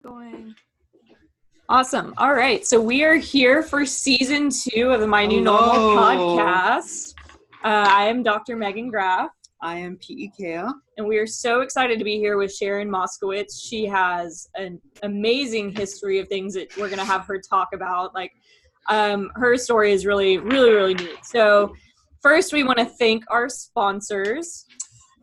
Going. Awesome. All right. So we are here for season 2 of the My New Normal podcast. I am Dr. Megan Graff. I am Piikea. And we are so excited to be here with Sharon Moscowitz. She has an amazing history of things that we're going to have her talk about. Her story is really neat. So first, we want to thank our sponsors.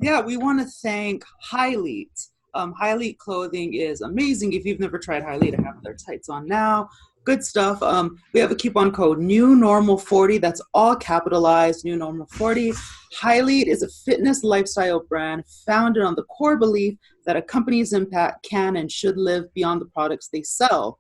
Yeah, we want to thank Highlight. Highlight clothing is amazing. If you've never tried Highlight, I have their tights on now. Good stuff. We have a coupon code NEWNORMAL40. That's all capitalized, NEWNORMAL40. Highlight is a fitness lifestyle brand founded on the core belief that a company's impact can and should live beyond the products they sell.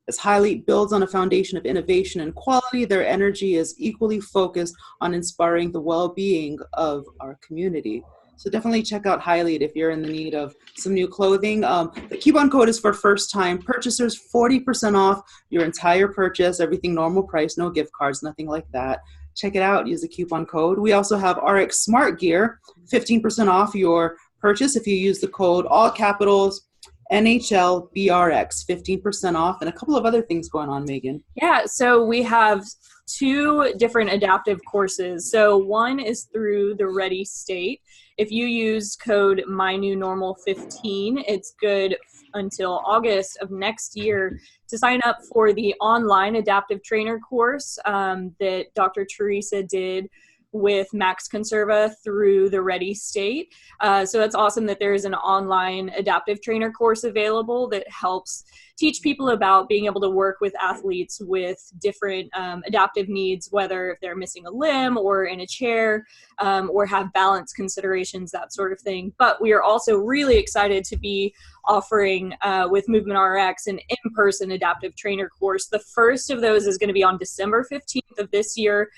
As Highlight builds on a foundation of innovation and quality, their energy is equally focused on inspiring the well-being of our community. So definitely check out Highlight if you're in the need of some new clothing. The coupon code is for first-time purchasers, 40% off your entire purchase, everything normal price, no gift cards, nothing like that. Check it out, use the coupon code. We also have RX Smart Gear, 15% off your purchase if you use the code, all capitals, NHLBRX, 15% off, and a couple of other things going on, Megan. Yeah, so we have 2 different adaptive courses. So one is through the Ready State. If you use code MyNewNormal15, it's good until August of next year to sign up for the online adaptive trainer course that Dr. Teresa did with Max Conserva through the Ready State. So it's awesome that there is an online adaptive trainer course available that helps teach people about being able to work with athletes with different adaptive needs, whether if they're missing a limb or in a chair or have balance considerations, that sort of thing. But we are also really excited to be offering with Movement RX an in-person adaptive trainer course. The first of those is going to be on December 15th of this year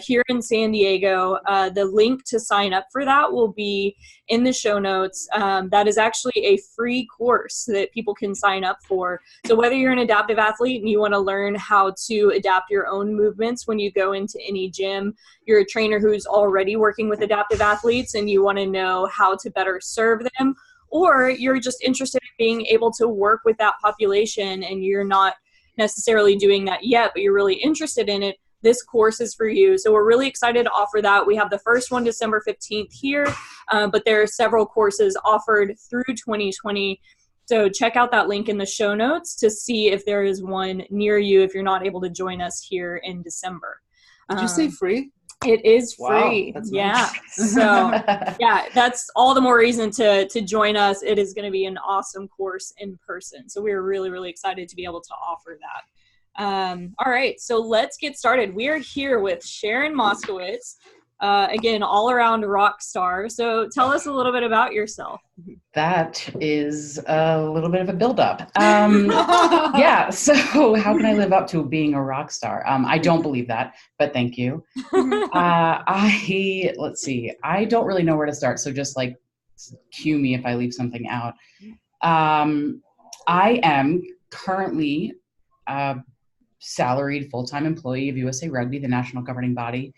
here in San Diego. The link to sign up for that will be in the show notes. That is actually a free course that people can sign up for. So whether you're an adaptive athlete and you want to learn how to adapt your own movements when you go into any gym, you're a trainer who's already working with adaptive athletes and you want to know how to better serve them, or you're just interested in being able to work with that population and you're not necessarily doing that yet, but you're really interested in it, this course is for you. So we're really excited to offer that. We have the first one December 15th here, but there are several courses offered through 2020. So check out that link in the show notes to see if there is one near you if you're not able to join us here in December. Did you say free? It is free. Wow, that's yeah. nice. So yeah, that's all the more reason to join us. It is going to be an awesome course in person. So we're really excited to be able to offer that. All right, so let's get started. We are here with Sharon Moscowitz, again, all around rock star. So tell us a little bit about yourself. That is a little bit of a buildup. Yeah, so how can I live up to being a rock star? I don't believe that, but thank you. Let's see, I don't really know where to start, so just like cue me if I leave something out. I am currently a salaried full-time employee of USA Rugby, the national governing body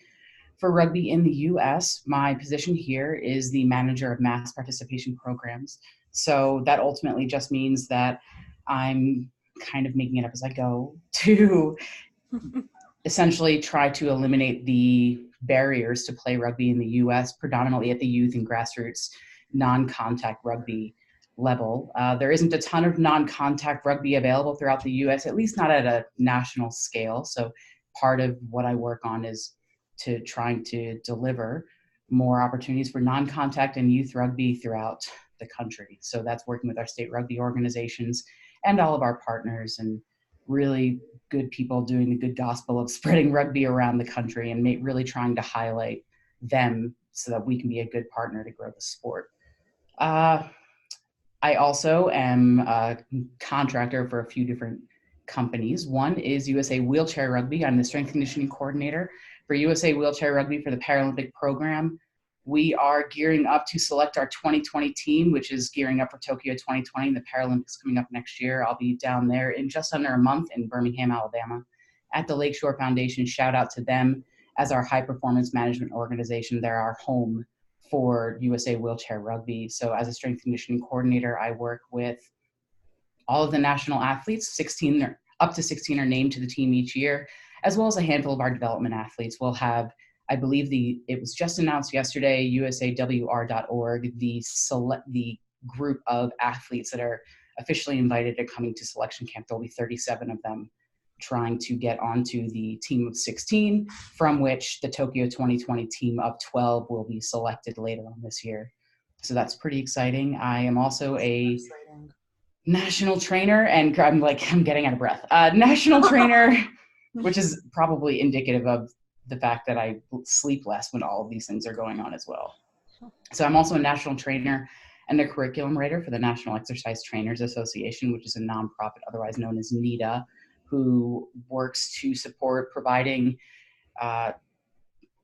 for rugby in the U.S. My position here is the manager of mass participation programs. So that ultimately just means that I'm kind of making it up as I go to essentially try to eliminate the barriers to play rugby in the U.S., predominantly at the youth and grassroots non-contact rugby level. There isn't a ton of non-contact rugby available throughout the U.S., at least not at a national scale. So part of what I work on is to trying to deliver more opportunities for non-contact and youth rugby throughout the country. So that's working with our state rugby organizations and all of our partners and really good people doing the good gospel of spreading rugby around the country and really trying to highlight them so that we can be a good partner to grow the sport. I also am a contractor for a few different companies. One is USA Wheelchair Rugby. I'm the strength conditioning coordinator for USA Wheelchair Rugby for the Paralympic program. We are gearing up to select our 2020 team, which is gearing up for Tokyo 2020, the Paralympics coming up next year. I'll be down there in just under a month in Birmingham, Alabama, at the Lakeshore Foundation. Shout out to them as our high performance management organization. They're our home for USA Wheelchair Rugby. So as a strength conditioning coordinator, I work with all of the national athletes, 16 or up to 16 are named to the team each year, as well as a handful of our development athletes. We'll have, I believe it was just announced yesterday, usawr.org, the group of athletes that are officially invited to coming to selection camp. There'll be 37 of them trying to get onto the team of 16, from which the Tokyo 2020 team of 12 will be selected later on this year. So that's pretty exciting. I am also a national trainer, and I'm getting out of breath. National trainer, which is probably indicative of the fact that I sleep less when all of these things are going on as well. So I'm also a national trainer and a curriculum writer for the National Exercise Trainers Association, which is a nonprofit otherwise known as NEDA, who works to support providing,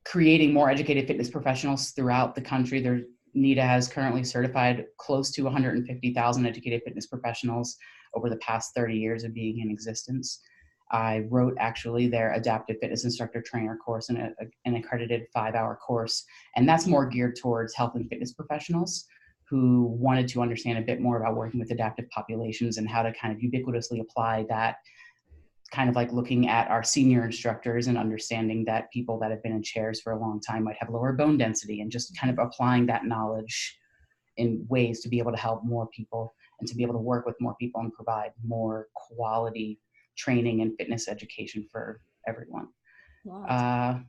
creating more educated fitness professionals throughout the country. NEDA has currently certified close to 150,000 educated fitness professionals over the past 30 years of being in existence. I wrote actually their adaptive fitness instructor trainer course, an accredited 5-hour course, and that's more geared towards health and fitness professionals who wanted to understand a bit more about working with adaptive populations and how to kind of ubiquitously apply that, kind of like looking at our senior instructors and understanding that people that have been in chairs for a long time might have lower bone density, and just kind of applying that knowledge in ways to be able to help more people and to be able to work with more people and provide more quality training and fitness education for everyone. Wow.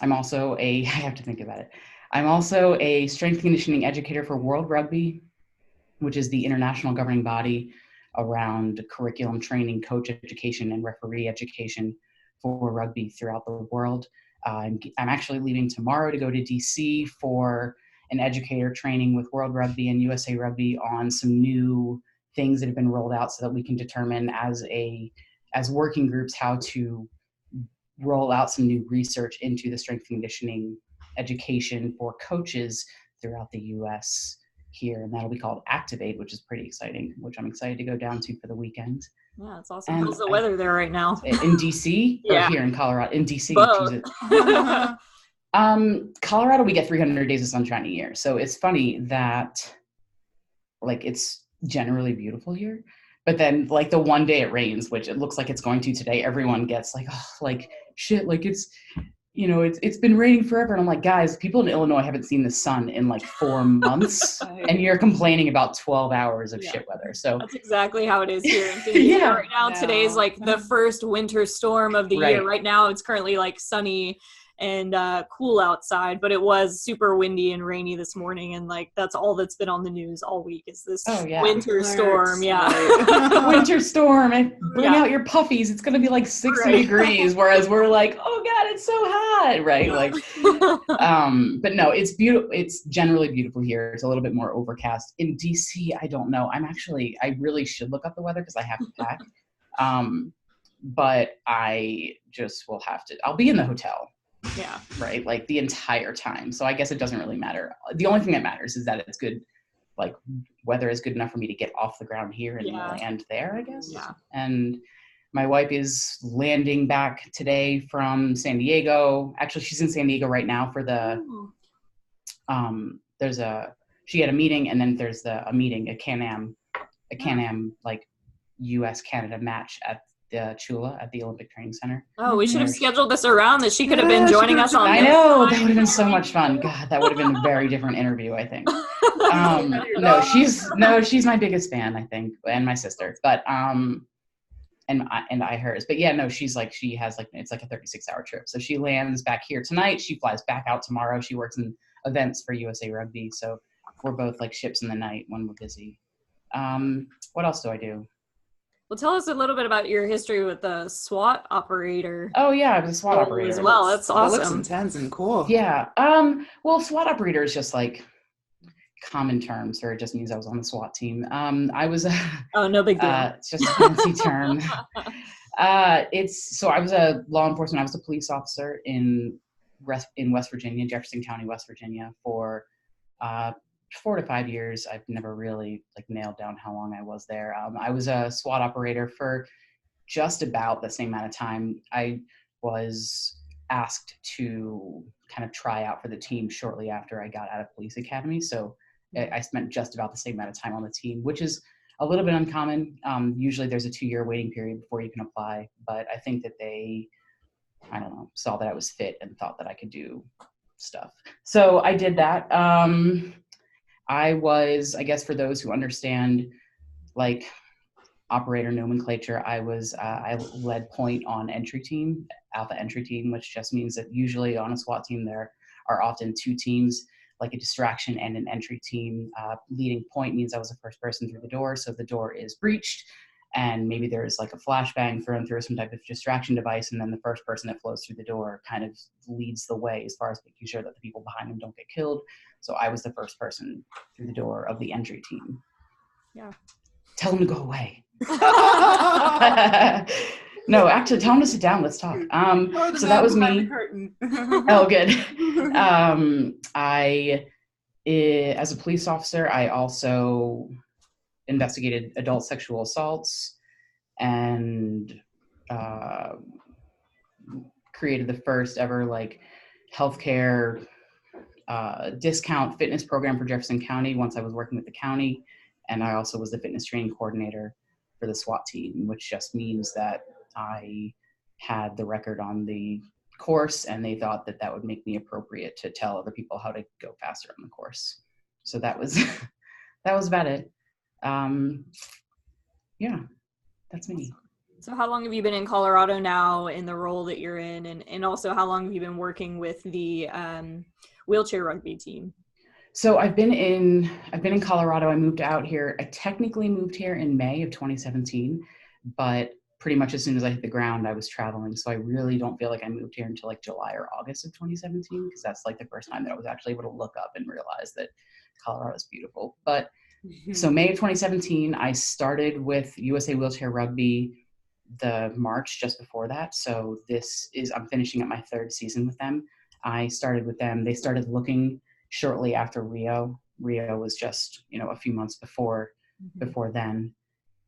I'm also I have to think about it. I'm also a strength conditioning educator for World Rugby, which is the international governing body around curriculum training, coach education, and referee education for rugby throughout the world. I'm actually leaving tomorrow to go to DC for an educator training with World Rugby and USA Rugby on some new things that have been rolled out so that we can determine as working groups how to roll out some new research into the strength conditioning education for coaches throughout the US here, and that'll be called Activate, which is pretty exciting, which I'm excited to go down to for the weekend. Yeah, that's awesome. And how's the weather there right now? In DC? Yeah. Or here in Colorado? In DC. Both. Colorado, we get 300 days of sunshine a year. So it's funny that it's generally beautiful here, but then the one day it rains, which it looks like it's going to today, everyone gets shit, it's been raining forever. And I'm like, guys, people in Illinois haven't seen the sun in 4 months, and you're complaining about 12 hours of shit weather. So that's exactly how it is here in Phoenix. Yeah. Right now, today's the first winter storm of the year. Right now, it's currently sunny and cool outside, but it was super windy and rainy this morning, and that's all that's been on the news all week is this winter storm. Yeah. Winter storm, and bring out your puffies. It's gonna be 60 degrees, whereas we're oh god, it's so hot, right? But no, it's beautiful. It's generally beautiful here. It's a little bit more overcast. In DC, I don't know. I really should look up the weather because I have to pack. But I just will have to. I'll be in the hotel. Yeah. Right. The entire time. So I guess it doesn't really matter. The only thing that matters is that it's good. Weather is good enough for me to get off the ground here and land there, I guess. Yeah. And my wife is landing back today from San Diego. Actually, she's in San Diego right now for the, she had a meeting, and then there's a Can-Am US Canada match at the Chula at the Olympic Training Center. Oh, we should have scheduled this around that she could have been joining us on. I know, that would have been so much fun. God, that would have been a very different interview, I think. She's my biggest fan, I think, and my sister. But and I hers. But yeah, no, she has it's a 36-hour trip. So she lands back here tonight. She flies back out tomorrow. She works in events for USA Rugby. So we're both ships in the night when we're busy. What else do I do? Well, tell us a little bit about your history with the SWAT operator. Oh yeah, I was a SWAT operator as well. That's awesome. That looks intense and cool. Yeah. Well, SWAT operator is just common terms, or it just means I was on the SWAT team. I was no big deal. It's just a fancy term. So I was a law enforcement. I was a police officer in West Virginia, Jefferson County, West Virginia, for 4 to 5 years. I've never really nailed down how long I was there. I was a SWAT operator for just about the same amount of time. I was asked to kind of try out for the team shortly after I got out of police academy. So I spent just about the same amount of time on the team, which is, a little bit uncommon. Usually there's a 2-year waiting period before you can apply, but I think that they, I don't know, saw that I was fit and thought that I could do stuff. So I did that. I was, I guess for those who understand like operator nomenclature, I led point on entry team, alpha entry team, which just means that usually on a SWAT team there are often 2 teams, like a distraction and an entry team. Leading point means I was the first person through the door, so the door is breached and maybe there's like a flashbang thrown through some type of distraction device, and then the first person that flows through the door kind of leads the way as far as making sure that the people behind them don't get killed. So I was the first person through the door of the entry team. Yeah. Tell them to go away. No, actually, tell them to sit down. Let's talk. So that was me. Oh, good. As a police officer, I also investigated adult sexual assaults and created the first ever like healthcare discount fitness program for Jefferson County once I was working with the county. And I also was the fitness training coordinator for the SWAT team, which just means that I had the record on the course, and they thought that that would make me appropriate to tell other people how to go faster on the course. So that was that was about it. Yeah, that's me. So how long have you been in Colorado now in the role that you're in, and also how long have you been working with the wheelchair rugby team? So I've been in Colorado. I moved out here. I technically moved here in May of 2017, but pretty much as soon as I hit the ground, I was traveling. So I really don't feel like I moved here until like July or August of 2017, because that's like the first time that I was actually able to look up and realize that Colorado is beautiful. But so May of 2017, I started with USA Wheelchair Rugby the March just before that. So I'm finishing up my 3rd season with them. I started with them. They started looking shortly after Rio. Rio was just, a few months before then.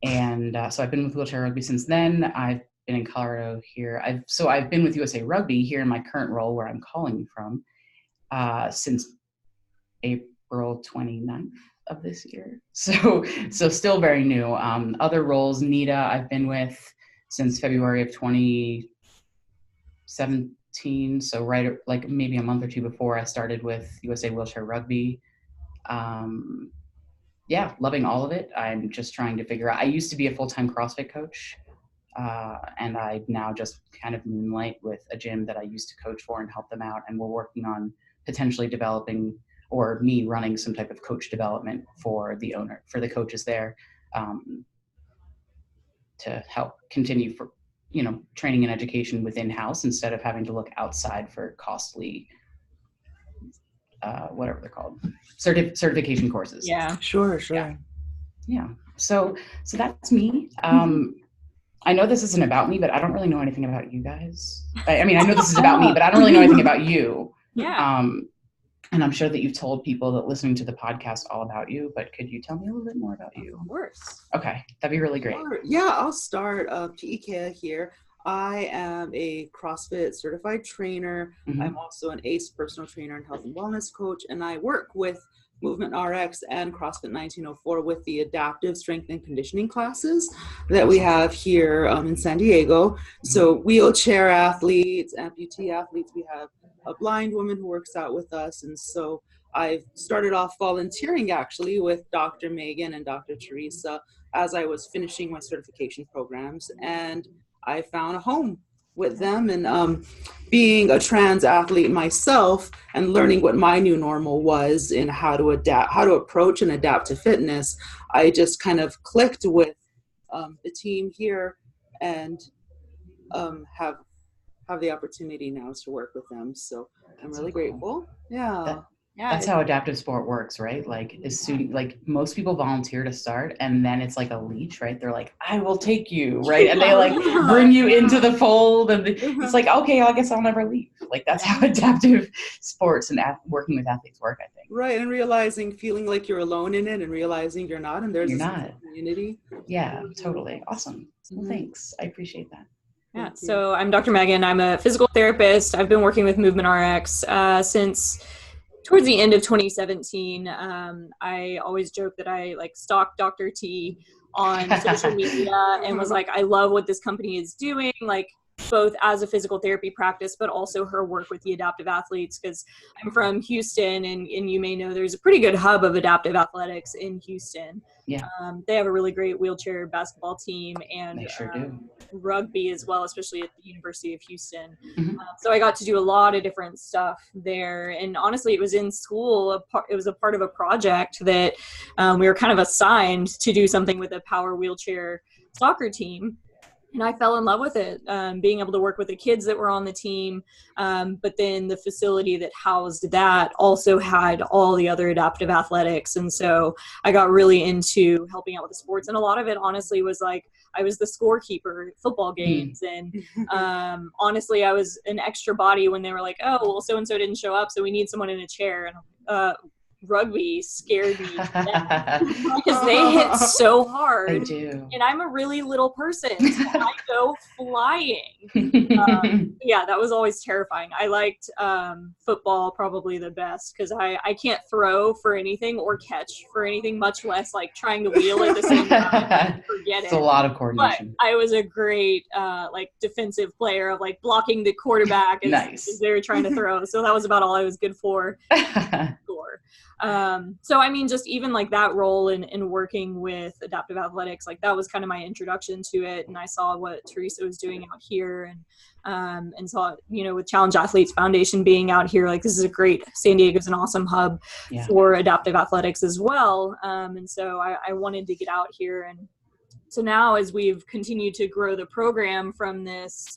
And so I've been with wheelchair rugby since then. I've been in Colorado here. I've been with USA Rugby here in my current role where I'm calling from since April 29th of this year. So still very new. Other roles, NITA, I've been with since February of 2017. So right, like maybe a month or 2 before I started with USA Wheelchair Rugby. Yeah, loving all of it. I'm just trying to figure out, I used to be a full-time CrossFit coach, and I now just kind of moonlight with a gym that I used to coach for and help them out. And we're working on potentially developing, or me running some type of coach development for the coaches there, to help continue for, training and education within house instead of having to look outside for costly, whatever they're called, certification courses. Yeah, sure. Yeah. So that's me. I know this isn't about me, but I don't really know anything about you guys. I mean, I know this is about me, but I don't really know anything about you. Yeah. And I'm sure that you've told people that listening to the podcast all about you, but could you tell me a little bit more about you? Of course. Okay, that'd be really great. Sure. Yeah, I'll start. Piikea here. I am a CrossFit certified trainer. Mm-hmm. I'm also an ACE personal trainer and health and wellness coach, and I work with Movement RX and CrossFit 1904 with the adaptive strength and conditioning classes that we have here in San Diego. So wheelchair athletes, amputee athletes, we have a blind woman who works out with us. And so I've started off volunteering actually with Dr. Megan and Dr. Teresa as I was finishing my certification programs, and I found a home with them. And being a trans athlete myself and learning what my new normal was in how to approach and adapt to fitness, I just kind of clicked with the team here and have the opportunity now to work with them. So I'm really grateful. Yeah. That's how adaptive sport works, right? Like as soon, like most people volunteer to start, and then it's like a leech, right? They're like, I will take you, right? And they like bring you into the fold, and it's like, okay, I guess I'll never leave. Like that's how adaptive sports and working with athletes work, I think. Right, and feeling like you're alone in it, and realizing you're not, and there's a community. Yeah, totally. Awesome. Well, thanks. I appreciate that. Yeah, so I'm Dr. Megan. I'm a physical therapist. I've been working with Movement RX since towards the end of 2017, I always joke that I like stalked Dr. T on social media and was like, I love what this company is doing, like both as a physical therapy practice, but also her work with the adaptive athletes, because I'm from Houston, and you may know there's a pretty good hub of adaptive athletics in Houston. Yeah. They have a really great wheelchair basketball team and They sure do. rugby as well, especially at the University of Houston. Mm-hmm. So I got to do a lot of different stuff there. And honestly, it was in school. It was a part of a project that we were kind of assigned to do something with a power wheelchair soccer team. And I fell in love with it, being able to work with the kids that were on the team. But then the facility that housed that also had all the other adaptive athletics. And so I got really into helping out with the sports. And a lot of it, honestly, was like I was the scorekeeper at football games. And honestly, I was an extra body when they were like, oh, well, so-and-so didn't show up, so we need someone in a chair. And rugby scared me because they hit so hard. They do. And I'm a really little person, so I go flying. Yeah, that was always terrifying. I liked football probably the best because I can't throw for anything or catch for anything, much less like trying to wheel at the same time. Forget It's it. a lot of coordination. But I was a great like defensive player of like blocking the quarterback as they were trying to throw. So that was about all I was good for. So I mean, just even like that role in working with adaptive athletics, like that was kind of my introduction to it. And I saw what Teresa was doing out here and saw, you know, with Challenge Athletes Foundation being out here, like this is a great, San Diego's an awesome hub for adaptive athletics as well. And so I wanted to get out here. And so now as we've continued to grow the program from this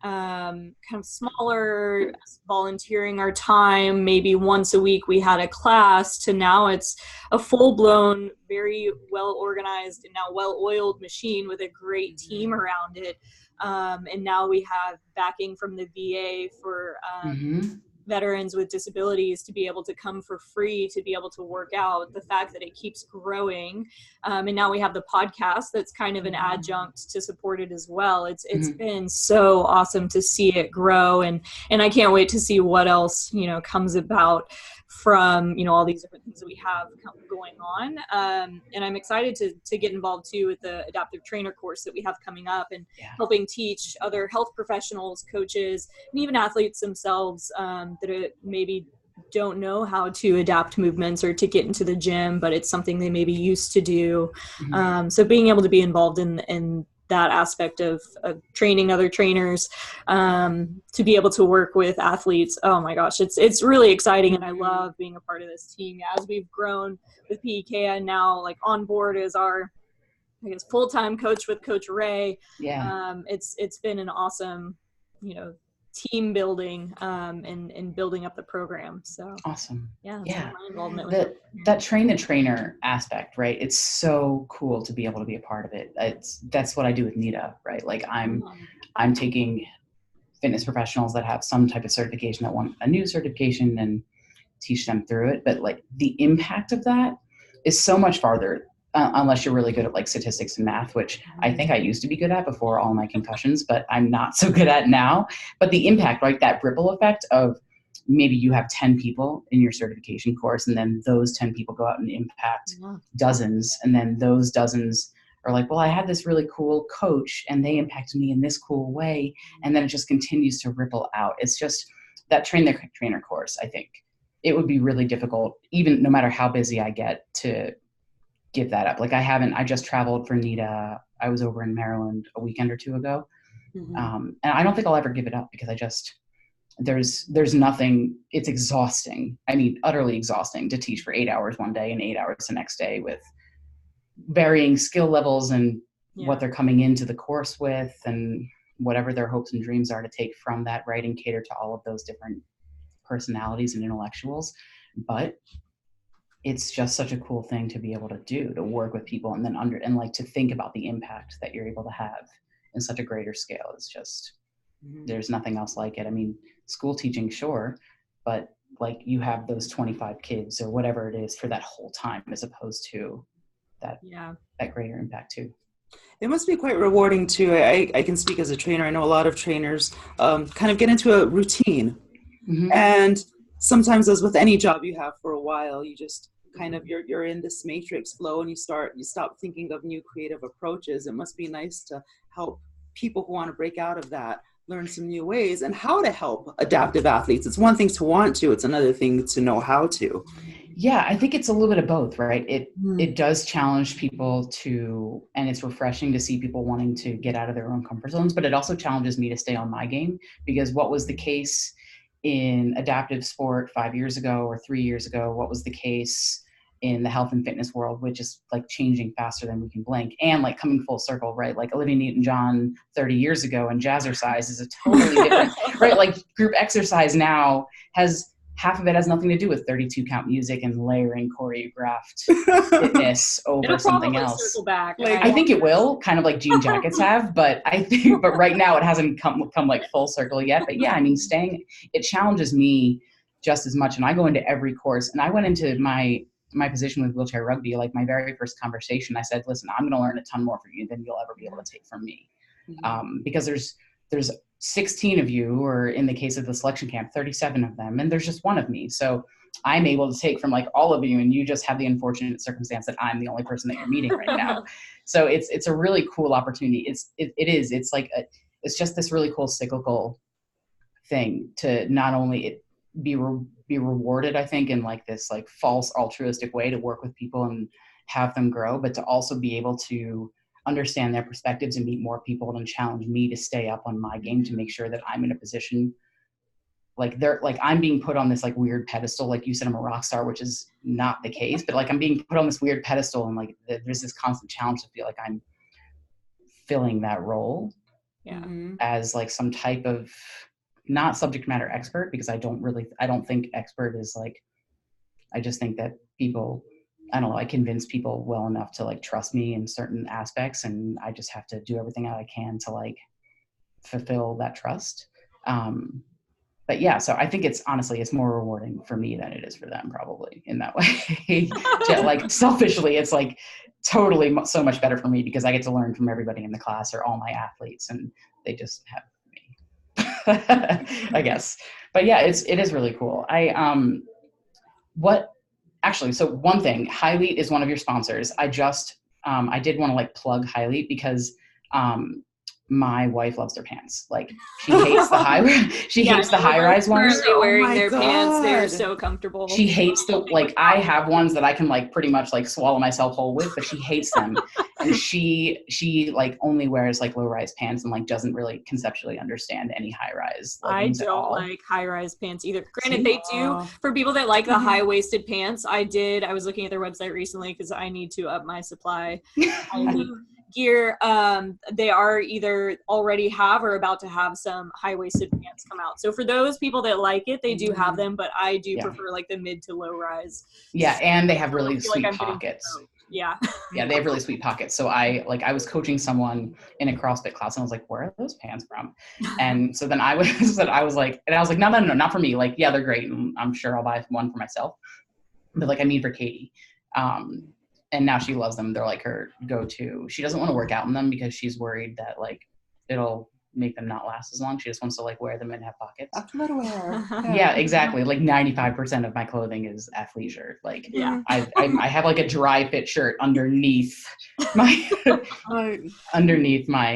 kind of smaller, volunteering our time, maybe once a week we had a class, to now it's a full-blown, very well-organized and now well-oiled machine with a great team around it. And now we have backing from the VA for veterans with disabilities to be able to come for free, to be able to work out. The fact that it keeps growing. And now we have the podcast that's kind of an adjunct to support it as well. It's been so awesome to see it grow. And I can't wait to see what else, you know, comes about from, you know, all these different things that we have going on. And I'm excited to get involved too with the adaptive trainer course that we have coming up, and helping teach other health professionals, coaches, and even athletes themselves that maybe don't know how to adapt movements or to get into the gym, but it's something they maybe used to do. So being able to be involved in that aspect of training other trainers, to be able to work with athletes. Oh my gosh, it's really exciting. And I love being a part of this team as we've grown with Piikea, and now like on board as our, I guess, full-time coach with Coach Ray. It's been an awesome, you know, team building and building up the program. So awesome. My involvement with that train the trainer aspect, right? It's so cool to be able to be a part of it. That's what I do with NITA, right? Like I'm taking fitness professionals that have some type of certification that want a new certification and teach them through it. But like the impact of that is so much farther, unless you're really good at like statistics and math, which I think I used to be good at before all my concussions, but I'm not so good at now. But the impact, like that ripple effect of maybe you have 10 people in your certification course, and then those 10 people go out and impact dozens. And then those dozens are like, well, I had this really cool coach and they impacted me in this cool way. And then it just continues to ripple out. It's just that train the trainer course. I think it would be really difficult, even no matter how busy I get, to give that up. Like I just traveled for NITA. I was over in Maryland a weekend or two ago. And I don't think I'll ever give it up, because there's nothing, it's exhausting. I mean, utterly exhausting to teach for 8 hours one day and 8 hours the next day with varying skill levels and what they're coming into the course with and whatever their hopes and dreams are to take from that, right? And cater to all of those different personalities and intellectuals. But it's just such a cool thing to be able to do, to work with people and then and like to think about the impact that you're able to have in such a greater scale. It's just, there's nothing else like it. I mean, school teaching, sure, but like you have those 25 kids or whatever it is for that whole time, as opposed to that greater impact too. It must be quite rewarding too. I can speak as a trainer. I know a lot of trainers kind of get into a routine. And sometimes, as with any job you have for a while, you just kind of, you're in this matrix flow, and you stop thinking of new creative approaches. It must be nice to help people who want to break out of that learn some new ways and how to help adaptive athletes. It's one thing to want to, it's another thing to know how to. Yeah, I think it's a little bit of both, right? It does challenge people to, and it's refreshing to see people wanting to get out of their own comfort zones, but it also challenges me to stay on my game, because what was the case in adaptive sport 5 years ago or 3 years ago? What was the case in the health and fitness world, which is like changing faster than we can blink, and like coming full circle, right? Like Olivia Newton-John 30 years ago and jazzercise is a totally different, right? Like group exercise now has, half of it has nothing to do with 32 count music and layering choreographed fitness over something else. Circle back. I think it will, kind of like jean jackets have, but right now it hasn't come like full circle yet. But yeah, I mean, it challenges me just as much. And I go into every course, and I went into my position with wheelchair rugby, like my very first conversation, I said, listen, I'm going to learn a ton more from you than you'll ever be able to take from me. Because there's 16 of you, or in the case of the selection camp, 37 of them, and there's just one of me. So I'm able to take from like all of you, and you just have the unfortunate circumstance that I'm the only person that you're meeting right now. So it's a really cool opportunity. It's like it's just this really cool cyclical thing to not only be rewarded, I think, in like this like false altruistic way to work with people and have them grow, but to also be able to understand their perspectives and meet more people and challenge me to stay up on my game, to make sure that I'm in a position like I'm being put on this like weird pedestal. Like you said, I'm a rock star, which is not the case, but like I'm being put on this weird pedestal, and like there's this constant challenge to feel like I'm filling that role as like some type of, not subject matter expert, because I don't think expert is like, I just think that people, I don't know, I convince people well enough to like trust me in certain aspects, and I just have to do everything that I can to like fulfill that trust. But yeah, so I think it's more rewarding for me than it is for them, probably, in that way. Like selfishly, it's like totally so much better for me, because I get to learn from everybody in the class, or all my athletes, and they just have I guess. But yeah, it is really cool. So one thing, Highlead is one of your sponsors. I did want to like plug Highlead, because my wife loves their pants. Like she hates the high-rise ones. Currently wearing their pants, they're so comfortable. She hates I have ones that I can like pretty much like swallow myself whole with, but she hates them. And she like only wears like low-rise pants, and like doesn't really conceptually understand any high-rise. I don't like high-rise pants either. Granted, they do, for people that like the high-waisted pants. I was looking at their website recently because I need to up my supply. Gear, they are either already have or about to have some high-waisted pants come out. So for those people that like it, they do have them, but I do prefer like the mid to low rise. Yeah, and they have really sweet pockets. Yeah, they have really sweet pockets. So I was coaching someone in a CrossFit class, and I was like, where are those pants from? And so then I was like, no, not for me. Like, yeah, they're great, and I'm sure I'll buy one for myself. But like, I mean for Katie. And now she loves them. They're like her go-to. She doesn't want to work out in them because she's worried that like it'll make them not last as long. She just wants to like wear them and have pockets. Athleisure. Yeah, exactly. Like 95% of my clothing is athleisure. Like I have like a dry fit shirt underneath my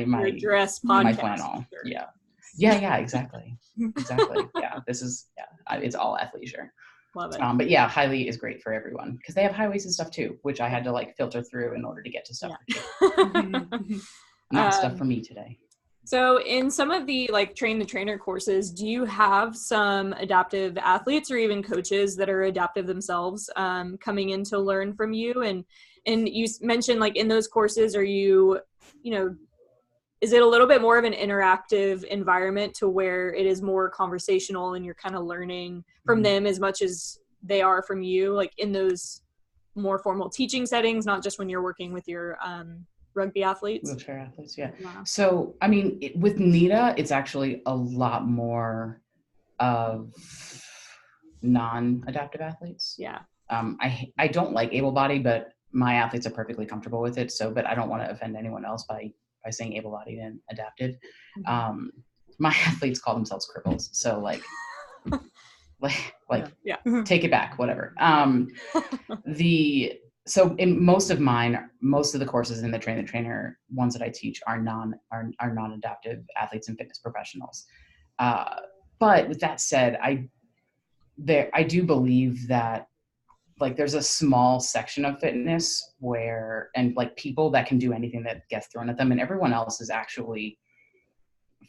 my dress my flannel. Shirt. Yeah, exactly. Yeah, it's all athleisure. Love it. But yeah, Highlead is great for everyone, because they have high-waisted stuff too, which I had to like filter through in order to get to stuff. Not stuff for me today. So in some of the like train the trainer courses, do you have some adaptive athletes or even coaches that are adaptive themselves coming in to learn from you? And you mentioned like in those courses, are you know, is it a little bit more of an interactive environment to where it is more conversational and you're kind of learning from them as much as they are from you, like in those more formal teaching settings, not just when you're working with your rugby athletes? Wheelchair athletes, yeah. Wow. So, I mean, with NITA, it's actually a lot more of non-adaptive athletes. Yeah. I don't like able-bodied, but my athletes are perfectly comfortable with it. So, but I don't want to offend anyone else by saying able-bodied and adapted. My athletes call themselves cripples. So like, Yeah. Take it back, whatever. So in most of the courses in the train the trainer ones that I teach are non-adaptive athletes and fitness professionals. But with that said, I do believe that like there's a small section of fitness and like people that can do anything that gets thrown at them, and everyone else is actually,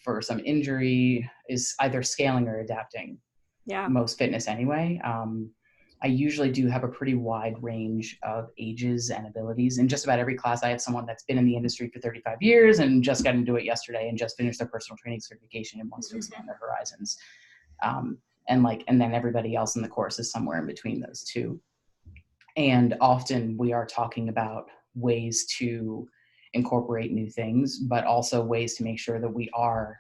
for some injury, is either scaling or adapting. Yeah. Most fitness anyway. I usually do have a pretty wide range of ages and abilities. In just about every class, I have someone that's been in the industry for 35 years and just got into it yesterday and just finished their personal training certification and wants to expand their horizons. And then everybody else in the course is somewhere in between those two. And often we are talking about ways to incorporate new things, but also ways to make sure that we are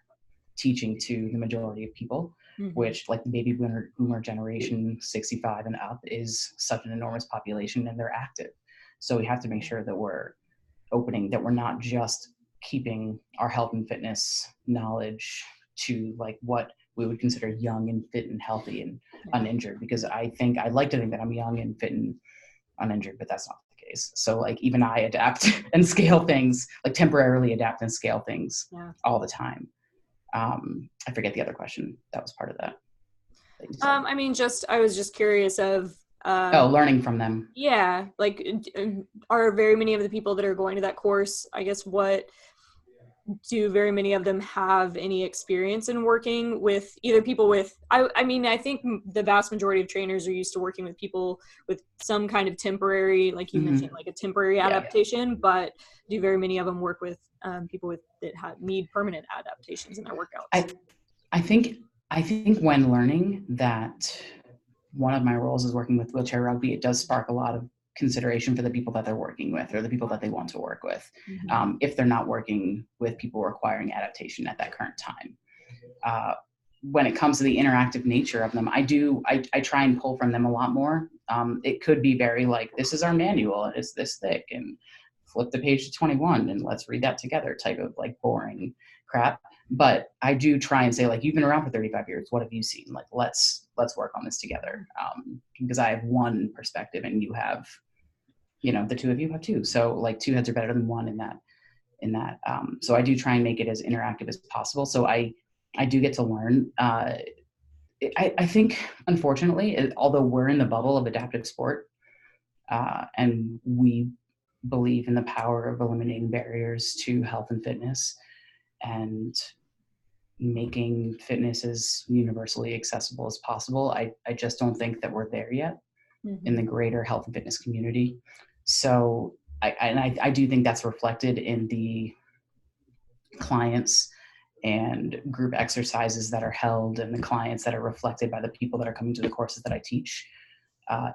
teaching to the majority of people, which, like the baby boomer generation, 65 and up, is such an enormous population and they're active. So we have to make sure that we're not just keeping our health and fitness knowledge to like what we would consider young and fit and healthy and uninjured, because I'd like to think that I'm young and fit and uninjured, but that's not the case. So like even I adapt and scale things, like temporarily adapt and scale things all the time. I forget the other question that was part of that. I was just curious of learning from them. Yeah, like are very many of the people that are going to that course, I guess, do very many of them have any experience in working with either people with, I think the vast majority of trainers are used to working with people with some kind of temporary, like you mentioned, like a temporary adaptation, but do very many of them work with people that need permanent adaptations in their workouts? I think when learning that one of my roles is working with wheelchair rugby, it does spark a lot of consideration for the people that they're working with or the people that they want to work with, if they're not working with people requiring adaptation at that current time. When it comes to the interactive nature of them, I try and pull from them a lot more. It could be very like, this is our manual and it's this thick and flip the page to 21 and let's read that together type of like boring crap. But I do try and say, like, you've been around for 35 years. What have you seen? Like, let's work on this together. Because I have one perspective and you have, the two of you have two. So like two heads are better than one in that. So I do try and make it as interactive as possible. So I do get to learn. I think, unfortunately, although we're in the bubble of adaptive sport, and we believe in the power of eliminating barriers to health and fitness and making fitness as universally accessible as possible, I just don't think that we're there yet in the greater health and fitness community. So I do think that's reflected in the clients and group exercises that are held and the clients that are reflected by the people that are coming to the courses that I teach,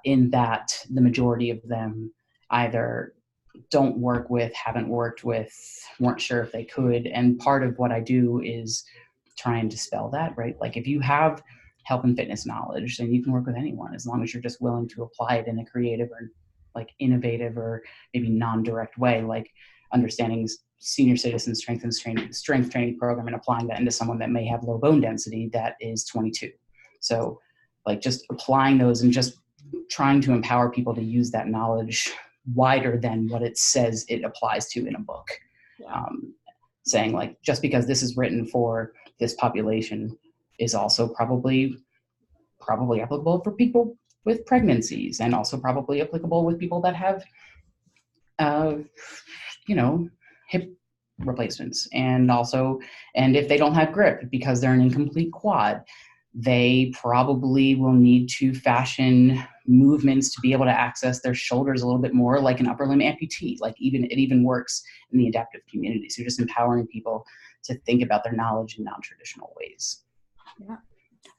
in that the majority of them either don't work with, haven't worked with, weren't sure if they could. And part of what I do is try and dispel that, right? Like if you have health and fitness knowledge, then you can work with anyone as long as you're just willing to apply it in a creative or like innovative or maybe non-direct way, like understanding senior citizen strength training program and applying that into someone that may have low bone density that is 22. So like just applying those and just trying to empower people to use that knowledge wider than what it says it applies to in a book. Saying like, just because this is written for this population is also probably applicable for people with pregnancies, and also probably applicable with people that have, hip replacements. And if they don't have grip because they're an incomplete quad, they probably will need to fashion movements to be able to access their shoulders a little bit more like an upper limb amputee. Like it even works in the adaptive community. So just empowering people to think about their knowledge in non-traditional ways. Yeah.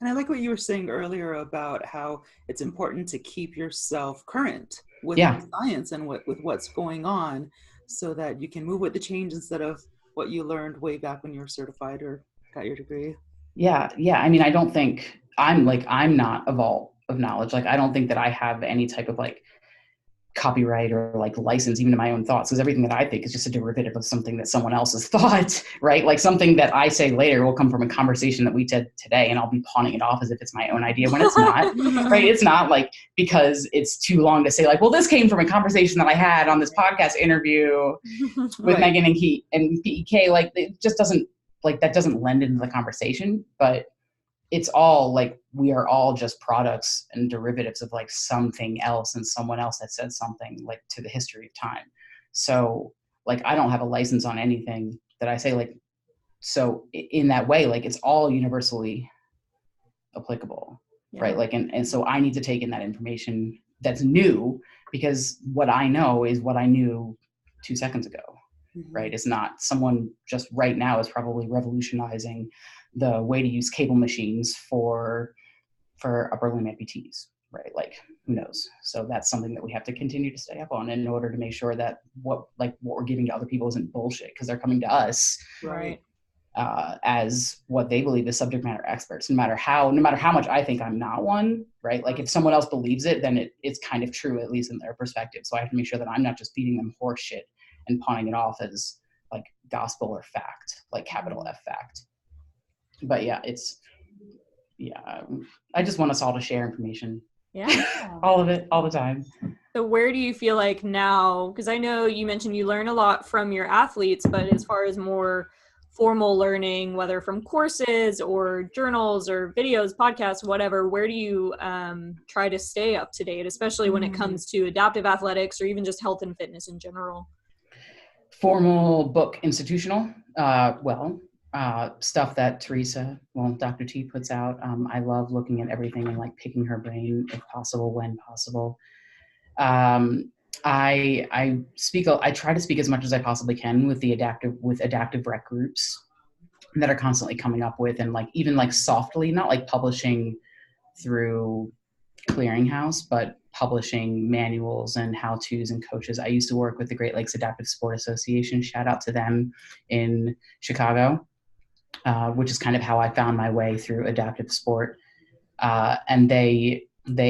And I like what you were saying earlier about how it's important to keep yourself current with science and with what's going on so that you can move with the change instead of what you learned way back when you were certified or got your degree. Yeah. I mean, I don't think I'm not a vault of knowledge. Like, I don't think that I have any type of like copyright or like license even to my own thoughts, because everything that I think is just a derivative of something that someone else has thought, right? Like something that I say later will come from a conversation that we did today, and I'll be pawning it off as if it's my own idea when it's not, right? It's not, like, because it's too long to say like, well, this came from a conversation that I had on this podcast interview with Megan and Piikea. Like, it just doesn't, like, that doesn't lend into the conversation. But it's all like, we are all just products and derivatives of like something else and someone else that said something, like, to the history of time. So like, I don't have a license on anything that I say, like, so in that way, like, it's all universally applicable, right? Like, and so I need to take in that information that's new, because what I know is what I knew 2 seconds ago, right? It's not someone just right now is probably revolutionizing the way to use cable machines for upper limb amputees, right? Like, who knows? So that's something that we have to continue to stay up on in order to make sure that what we're giving to other people isn't bullshit, because they're coming to us as what they believe is subject matter experts. No matter how much I think I'm not one, right? Like, if someone else believes it, then it's kind of true, at least in their perspective. So I have to make sure that I'm not just feeding them horse shit and pawning it off as like gospel or fact, like capital F fact. But I just want us all to share information. Yeah. All of it, all the time. So where do you feel like now, because I know you mentioned you learn a lot from your athletes, but as far as more formal learning, whether from courses or journals or videos, podcasts, whatever, where do you try to stay up to date, especially when it comes to adaptive athletics or even just health and fitness in general? Formal book, institutional, stuff that Dr. T puts out. I love looking at everything and like picking her brain if possible, when possible. I try to speak as much as I possibly can with adaptive rec groups that are constantly coming up with, and like, even like softly, not like publishing through Clearinghouse, but publishing manuals and how-tos and coaches. I used to work with the Great Lakes Adaptive Sport Association, shout out to them, in Chicago, which is kind of how I found my way through adaptive sport. And they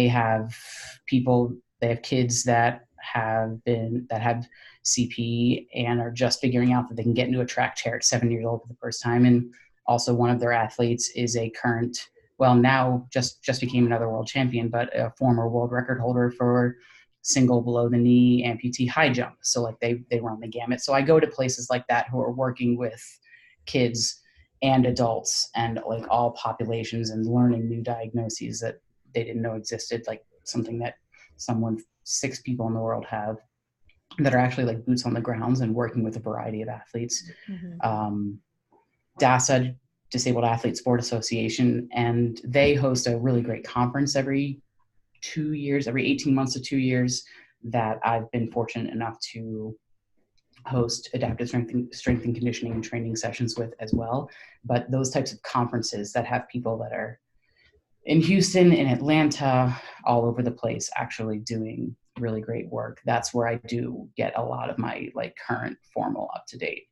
have kids that have CP and are just figuring out that they can get into a track chair at 7 years old for the first time. And also, one of their athletes is a current, now just became another world champion, but a former world record holder for single below the knee amputee high jump. So like, they run the gamut. So I go to places like that who are working with kids and adults and like all populations, and learning new diagnoses that they didn't know existed, like something that 6 people in the world have, that are actually like boots on the grounds and working with a variety of athletes. DASA, Disabled Athlete Sport Association, and they host a really great conference every 18 months to 2 years, that I've been fortunate enough to host adaptive strength and conditioning and training sessions with as well. But those types of conferences that have people that are in Houston, in Atlanta, all over the place, actually doing really great work, that's where I do get a lot of my like current formal up-to-date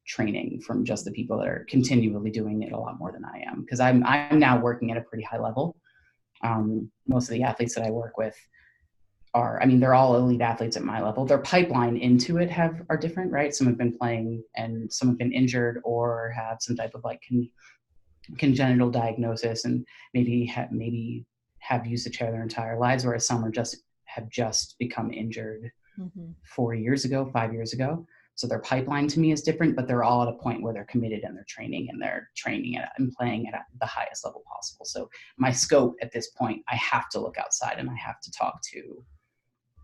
training, from just the people that are continually doing it a lot more than I am, because I'm now working at a pretty high level. Most of the athletes that I work with they're all elite athletes at my level. Their pipeline into it are different, right? Some have been playing and some have been injured or have some type of like congenital diagnosis, and maybe have used a chair their entire lives, whereas some have just become injured 4 years ago, 5 years ago. So their pipeline to me is different, but they're all at a point where they're committed and they're training and playing at the highest level possible. So my scope at this point, I have to look outside and I have to talk to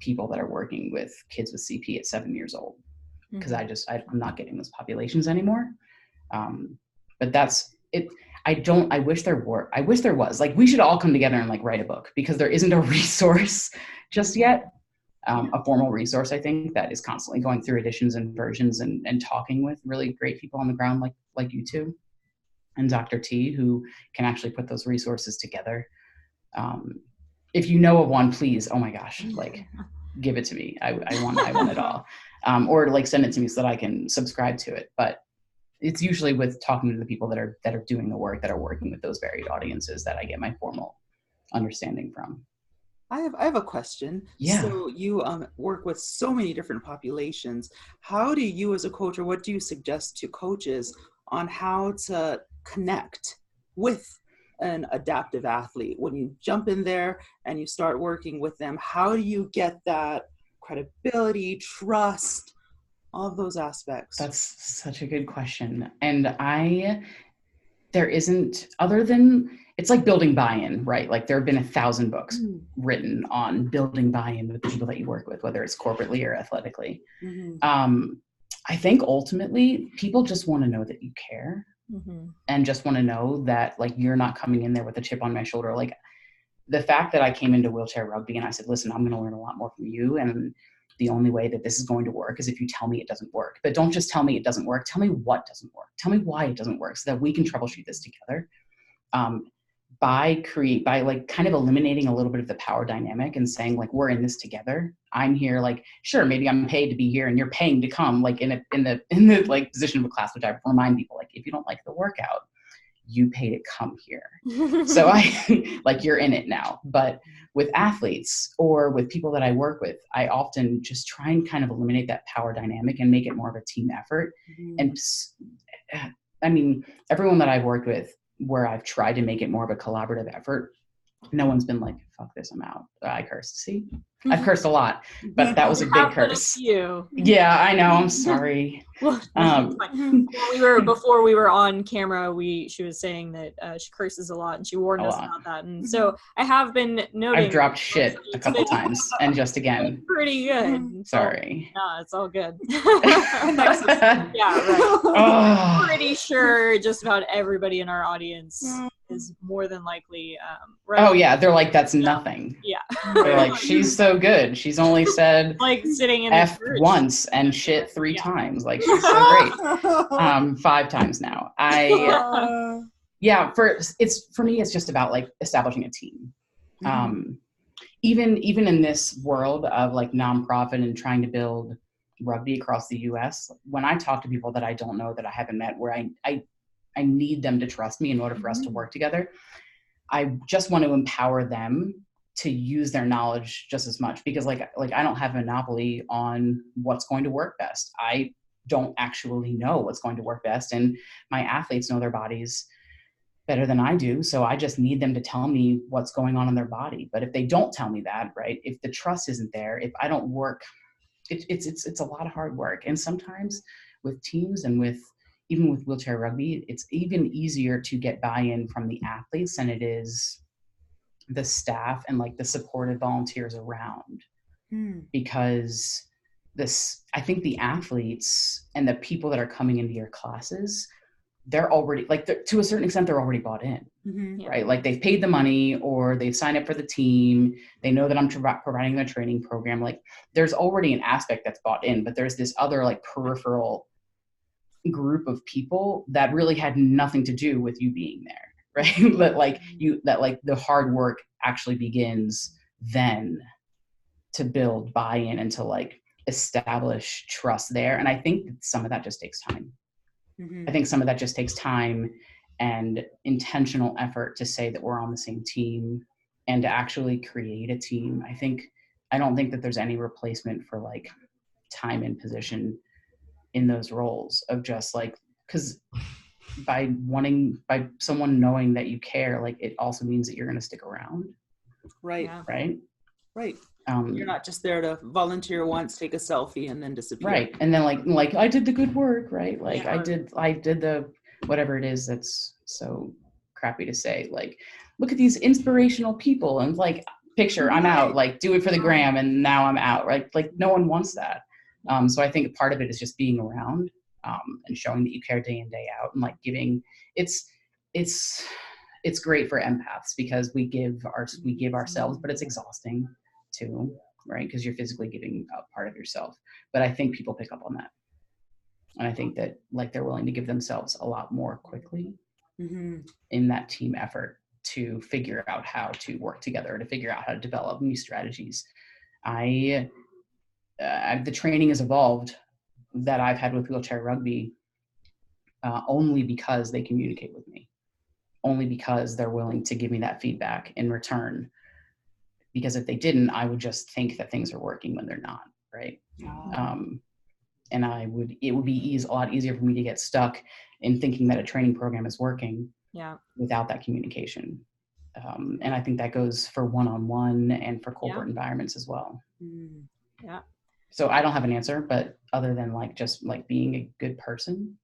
people that are working with kids with CP at 7 years old, because I'm not getting those populations anymore. But that's it. I wish there was, like, we should all come together and like write a book, because there isn't a resource just yet. A formal resource, I think, that is constantly going through editions and versions and talking with really great people on the ground, like you two and Dr. T, who can actually put those resources together. If you know of one, please, oh my gosh, like, give it to me. I want it all. Or like send it to me so that I can subscribe to it. But it's usually with talking to the people that are doing the work, that are working with those varied audiences, that I get my formal understanding from. I have a question. Yeah. So you work with so many different populations. How do you as a coach, or what do you suggest to coaches on how to connect with an adaptive athlete? When you jump in there and you start working with them, how do you get that credibility, trust, all of those aspects? That's such a good question. And there isn't, other than, it's like building buy-in, right? Like there have been 1,000 books written on building buy-in with the people that you work with, whether it's corporately or athletically. I think ultimately people just want to know that you care, and just want to know that like you're not coming in there with a chip on my shoulder. Like the fact that I came into wheelchair rugby and I said, listen, I'm going to learn a lot more from you, and the only way that this is going to work is if you tell me it doesn't work. But don't just tell me it doesn't work. Tell me what doesn't work. Tell me why it doesn't work so that we can troubleshoot this together. By like kind of eliminating a little bit of the power dynamic and saying like, we're in this together. I'm here, like, sure, maybe I'm paid to be here and you're paying to come, like in the like position of a class, which I remind people, like, if you don't like the workout, you pay to come here. So I like, you're in it now. But with athletes or with people that I work with, I often just try and kind of eliminate that power dynamic and make it more of a team effort. And I mean, everyone that I've worked with where I've tried to make it more of a collaborative effort, no one's been like, fuck this, I'm out. I cursed. See, I've cursed a lot, but that was a big curse. Yeah, I know. I'm sorry. Before we were on camera, she was saying that she curses a lot, and she warned us about that. And so I have been noting. I've dropped shit a couple times, and just again. Pretty good. Sorry. No, it's all good. Yeah, right. I'm pretty sure just about everybody in our audience is more than likely. Oh yeah, they're like, that's nothing. Yeah. They're like, she's so good. She's only said like sitting in F once and shit 3 times. Like, she's so great. 5 times now. For me, it's just about like establishing a team. Even in this world of like nonprofit and trying to build rugby across the US, when I talk to people that I don't know, that I haven't met, where I need them to trust me in order for us to work together, I just want to empower them to use their knowledge just as much, because like I don't have a monopoly on what's going to work best. I don't actually know what's going to work best, and my athletes know their bodies better than I do. So I just need them to tell me what's going on in their body. But if they don't tell me that, right, if the trust isn't there, if I don't work, it's a lot of hard work. And sometimes with teams and even with wheelchair rugby, it's even easier to get buy-in from the athletes than it is the staff and like the supportive volunteers around. Because I think the athletes and the people that are coming into your classes, they're already like, to a certain extent, they're already bought in, right? Like they've paid the money or they've signed up for the team. They know that I'm providing their training program. Like there's already an aspect that's bought in, but there's this other like peripheral group of people that really had nothing to do with you being there, right? But like the hard work actually begins then to build buy-in and to like establish trust there. And I think some of that just takes time. I think some of that just takes time and intentional effort to say that we're on the same team and to actually create a team. I don't think that there's any replacement for like time and position in those roles of just like, because by someone knowing that you care, like it also means that you're going to stick around. Right. Right. You're not just there to volunteer once, take a selfie, and then disappear. Right. And then like I did the good work, right? Like I did the whatever it is that's so crappy to say. Like, look at these inspirational people and like picture, I'm out, like do it for the gram and now I'm out, right? Like no one wants that. So I think part of it is just being around and showing that you care day in, day out, and like giving. It's great for empaths because we give ourselves, but it's exhausting too, right? Because you're physically giving up part of yourself. But I think people pick up on that, and I think that like they're willing to give themselves a lot more quickly in that team effort to figure out how to work together, to figure out how to develop new strategies. The training has evolved that I've had with wheelchair rugby only because they communicate with me, only because they're willing to give me that feedback in return. because if they didn't, I would just think that things are working when they're not, right? And it would be a lot easier for me to get stuck in thinking that a training program is working without that communication. And I think that goes for one-on-one and for corporate environments as well. Yeah. So I don't have an answer, but other than like, just like being a good person,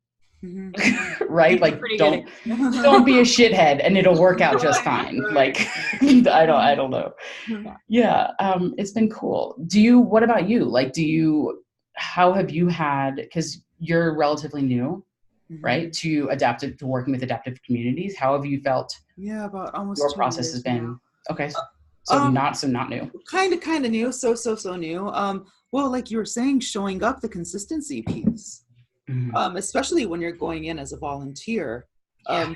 right? Like don't be a shithead and it'll work out just fine. Like, I don't know. Yeah. It's been cool. What about you? Like, how have you had, cause you're relatively new, right? To working with adaptive communities. How have you felt? Yeah, about almost your 2 process years has been now. Okay. So not new. Kind of new. So new. Well, like you were saying, showing up, the consistency piece, especially when you're going in as a volunteer,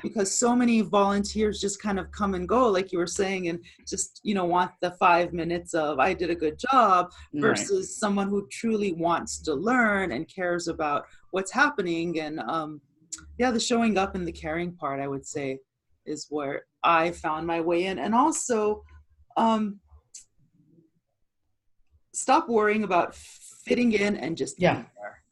because so many volunteers just kind of come and go, like you were saying, and just, want the 5 minutes of, I did a good job, versus someone who truly wants to learn and cares about what's happening. And the showing up and the caring part, I would say, is where I found my way in. And also, stop worrying about fitting in and just being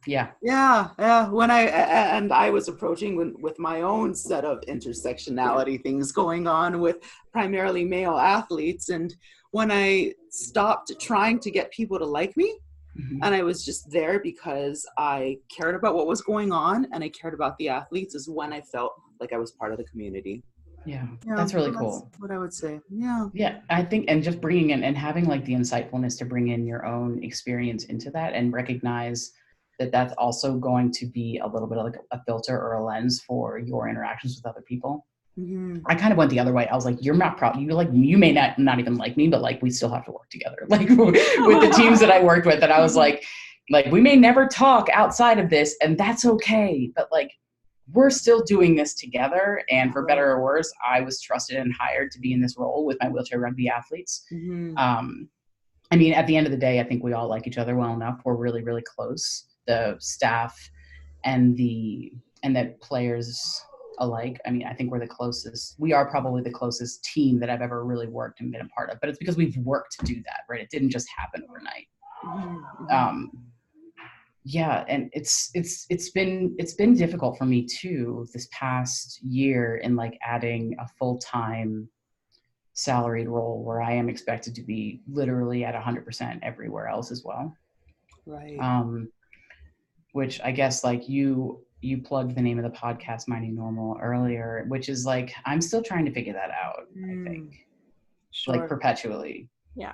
there. Yeah. When I was approaching with my own set of intersectionality things going on with primarily male athletes, and when I stopped trying to get people to like me, and I was just there because I cared about what was going on and I cared about the athletes, is when I felt like I was part of the community. Yeah, that's really cool. That's what I would say. Yeah, I think, and just bringing in and having like the insightfulness to bring in your own experience into that and recognize that that's also going to be a little bit of like a filter or a lens for your interactions with other people. I kind of went the other way. I was like, you're not you may not even like me, but like we still have to work together. Like with the teams that I worked with, and I was like we may never talk outside of this, and that's okay, but like we're still doing this together. And for better or worse, I was trusted and hired to be in this role with my wheelchair rugby athletes. I mean, at the end of the day, I think we all like each other well enough. We're really, really close. The staff and the players alike. I mean, I think we're the closest. We are probably the closest team that I've ever really worked and been a part of. But it's because we've worked to do that, right? It didn't just happen overnight. And it's been difficult for me too this past year in like adding a full-time salaried role where I am expected to be literally at 100% everywhere else as well. Right. Which I guess like you plugged the name of the podcast, My New Normal, earlier, which is like, I'm still trying to figure that out, I think. Sure. Like perpetually. Yeah.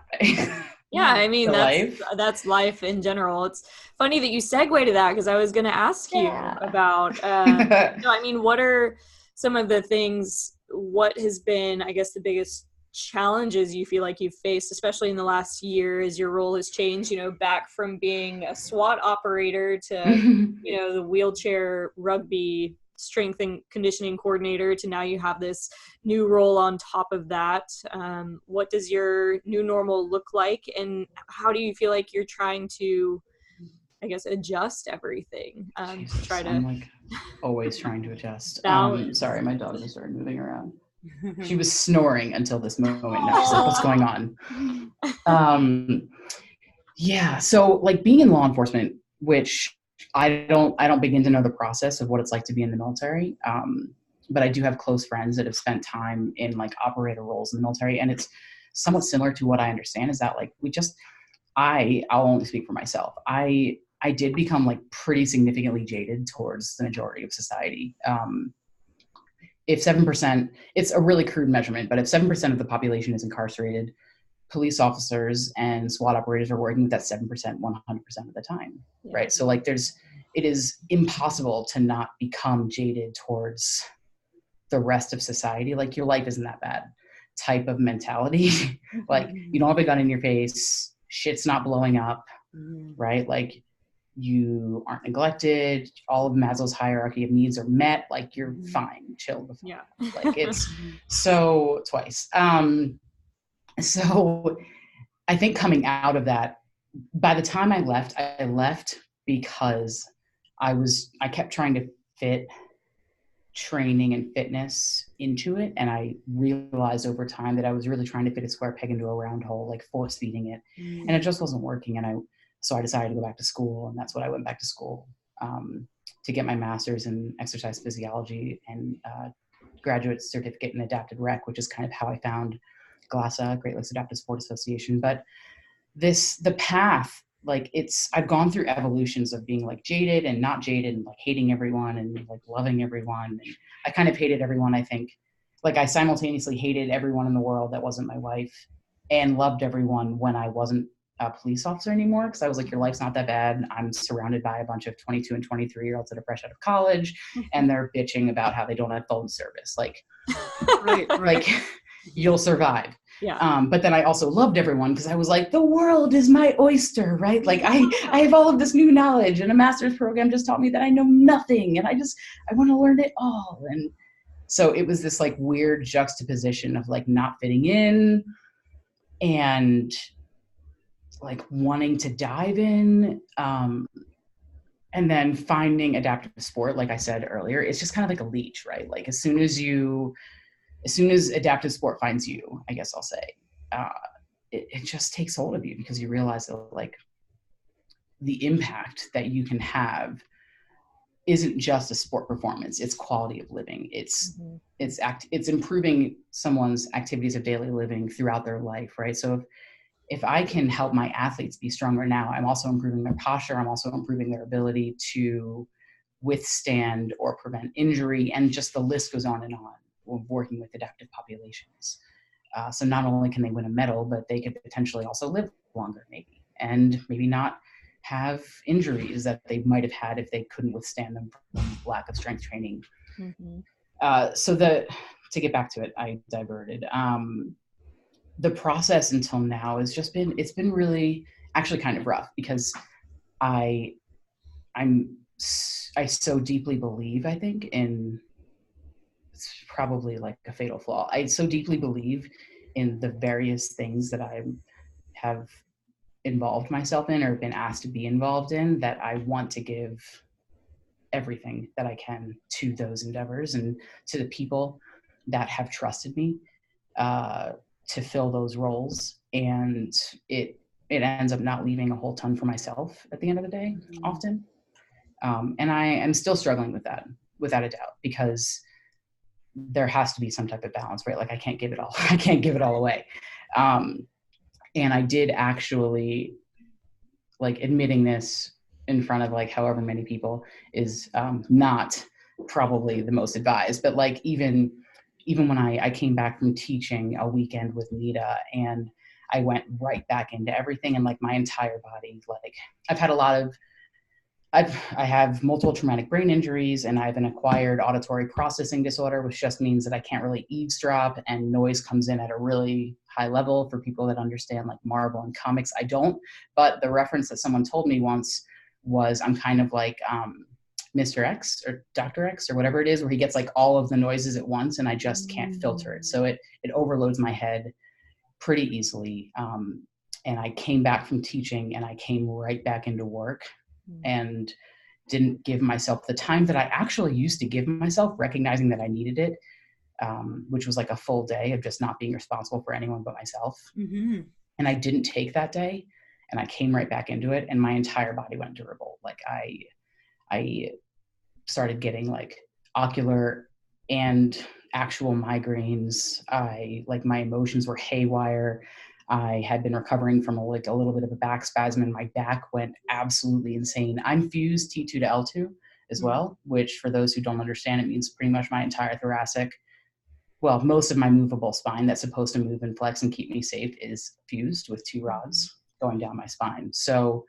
Yeah, I mean, that's life in general. It's funny that you segue to that, because I was going to ask you about, I mean, what are some of the things, what has been, I guess, the biggest challenges you feel like you've faced, especially in the last year as your role has changed, back from being a SWAT operator to, the wheelchair rugby strength and conditioning coordinator to now you have this new role on top of that. What does your new normal look like, and how do you feel like you're trying to, I guess, adjust everything? I'm like always trying to adjust. Sorry, my dog just started moving around. She was snoring until this moment. Now she's like, what's going on? So like being in law enforcement, which I don't begin to know the process of what it's like to be in the military. But I do have close friends that have spent time in like operator roles in the military. And it's somewhat similar to what I understand is that like I'll only speak for myself. I did become like pretty significantly jaded towards the majority of society. If 7%, it's a really crude measurement, but if 7% of the population is incarcerated, police officers and SWAT operators are working with that 7% 100% of the time, right? So like it is impossible to not become jaded towards the rest of society. Like your life isn't that bad type of mentality. Like you don't have a gun in your face, shit's not blowing up, right? Like you aren't neglected, all of Maslow's hierarchy of needs are met, like you're fine, chill the fuck. Like it's so twice. So I think coming out of that, by the time I left because I kept trying to fit training and fitness into it. And I realized over time that I was really trying to fit a square peg into a round hole, like force feeding it. And it just wasn't working. So I decided to go back to school, and that's what I went back to school to get my master's in exercise physiology and graduate certificate in adapted rec, which is kind of how I found GLASA, Great Lakes Adaptive Sport Association. But the path, like I've gone through evolutions of being like jaded and not jaded and like hating everyone and like loving everyone. And I kind of hated everyone, I think. Like I simultaneously hated everyone in the world that wasn't my wife and loved everyone when I wasn't a police officer anymore, because I was like, your life's not that bad. I'm surrounded by a bunch of 22 and 23-year-olds that are fresh out of college, and they're bitching about how they don't have phone service. Like, Right. like you'll survive. Yeah. But then I also loved everyone because I was like, the world is my oyster, right? Like I have all of this new knowledge, and a master's program just taught me that I know nothing, and I want to learn it all. And so it was this like weird juxtaposition of like not fitting in and like wanting to dive in, and then finding adaptive sport. Like I said earlier, it's just kind of like a leech, right? Like as soon as adaptive sport finds you, I guess I'll say, it just takes hold of you, because you realize that like the impact that you can have isn't just a sport performance, it's quality of living. It's improving someone's activities of daily living throughout their life, right? So if I can help my athletes be stronger now, I'm also improving their posture. I'm also improving their ability to withstand or prevent injury. And just the list goes on and on when working with adaptive populations. So not only can they win a medal, but they could potentially also live longer maybe, and maybe not have injuries that they might have had if they couldn't withstand them from lack of strength training. To get back to it, I diverted. The process until now has just been really actually kind of rough, because I so deeply believe, I think, in, it's probably like a fatal flaw, I so deeply believe in the various things that I have involved myself in or been asked to be involved in, that I want to give everything that I can to those endeavors and to the people that have trusted me to fill those roles. And it ends up not leaving a whole ton for myself at the end of the day, often. And I am still struggling with that, without a doubt, because there has to be some type of balance, right? Like I can't give it all. I can't give it all away. And I did actually, like, admitting this in front of like however many people is not probably the most advised, but like even when I came back from teaching a weekend with Nita, and I went right back into everything, and like my entire body, like I have multiple traumatic brain injuries, and I have an acquired auditory processing disorder, which just means that I can't really eavesdrop, and noise comes in at a really high level. For people that understand like Marvel and comics, I don't. But the reference that someone told me once was I'm kind of like Mr. X or Dr. X or whatever it is, where he gets like all of the noises at once, and I just can't filter it. So it overloads my head pretty easily. And I came back from teaching, and I came right back into work, and didn't give myself the time that I actually used to give myself, recognizing that I needed it, which was like a full day of just not being responsible for anyone but myself. And I didn't take that day, and I came right back into it, and my entire body went into revolt. Like I started getting like ocular and actual migraines. My emotions were haywire. I had been recovering from a little bit of a back spasm, and my back went absolutely insane. I'm fused T2 to L2 as well, which for those who don't understand, it means pretty much my entire thoracic, well, most of my movable spine that's supposed to move and flex and keep me safe is fused with 2 rods going down my spine. So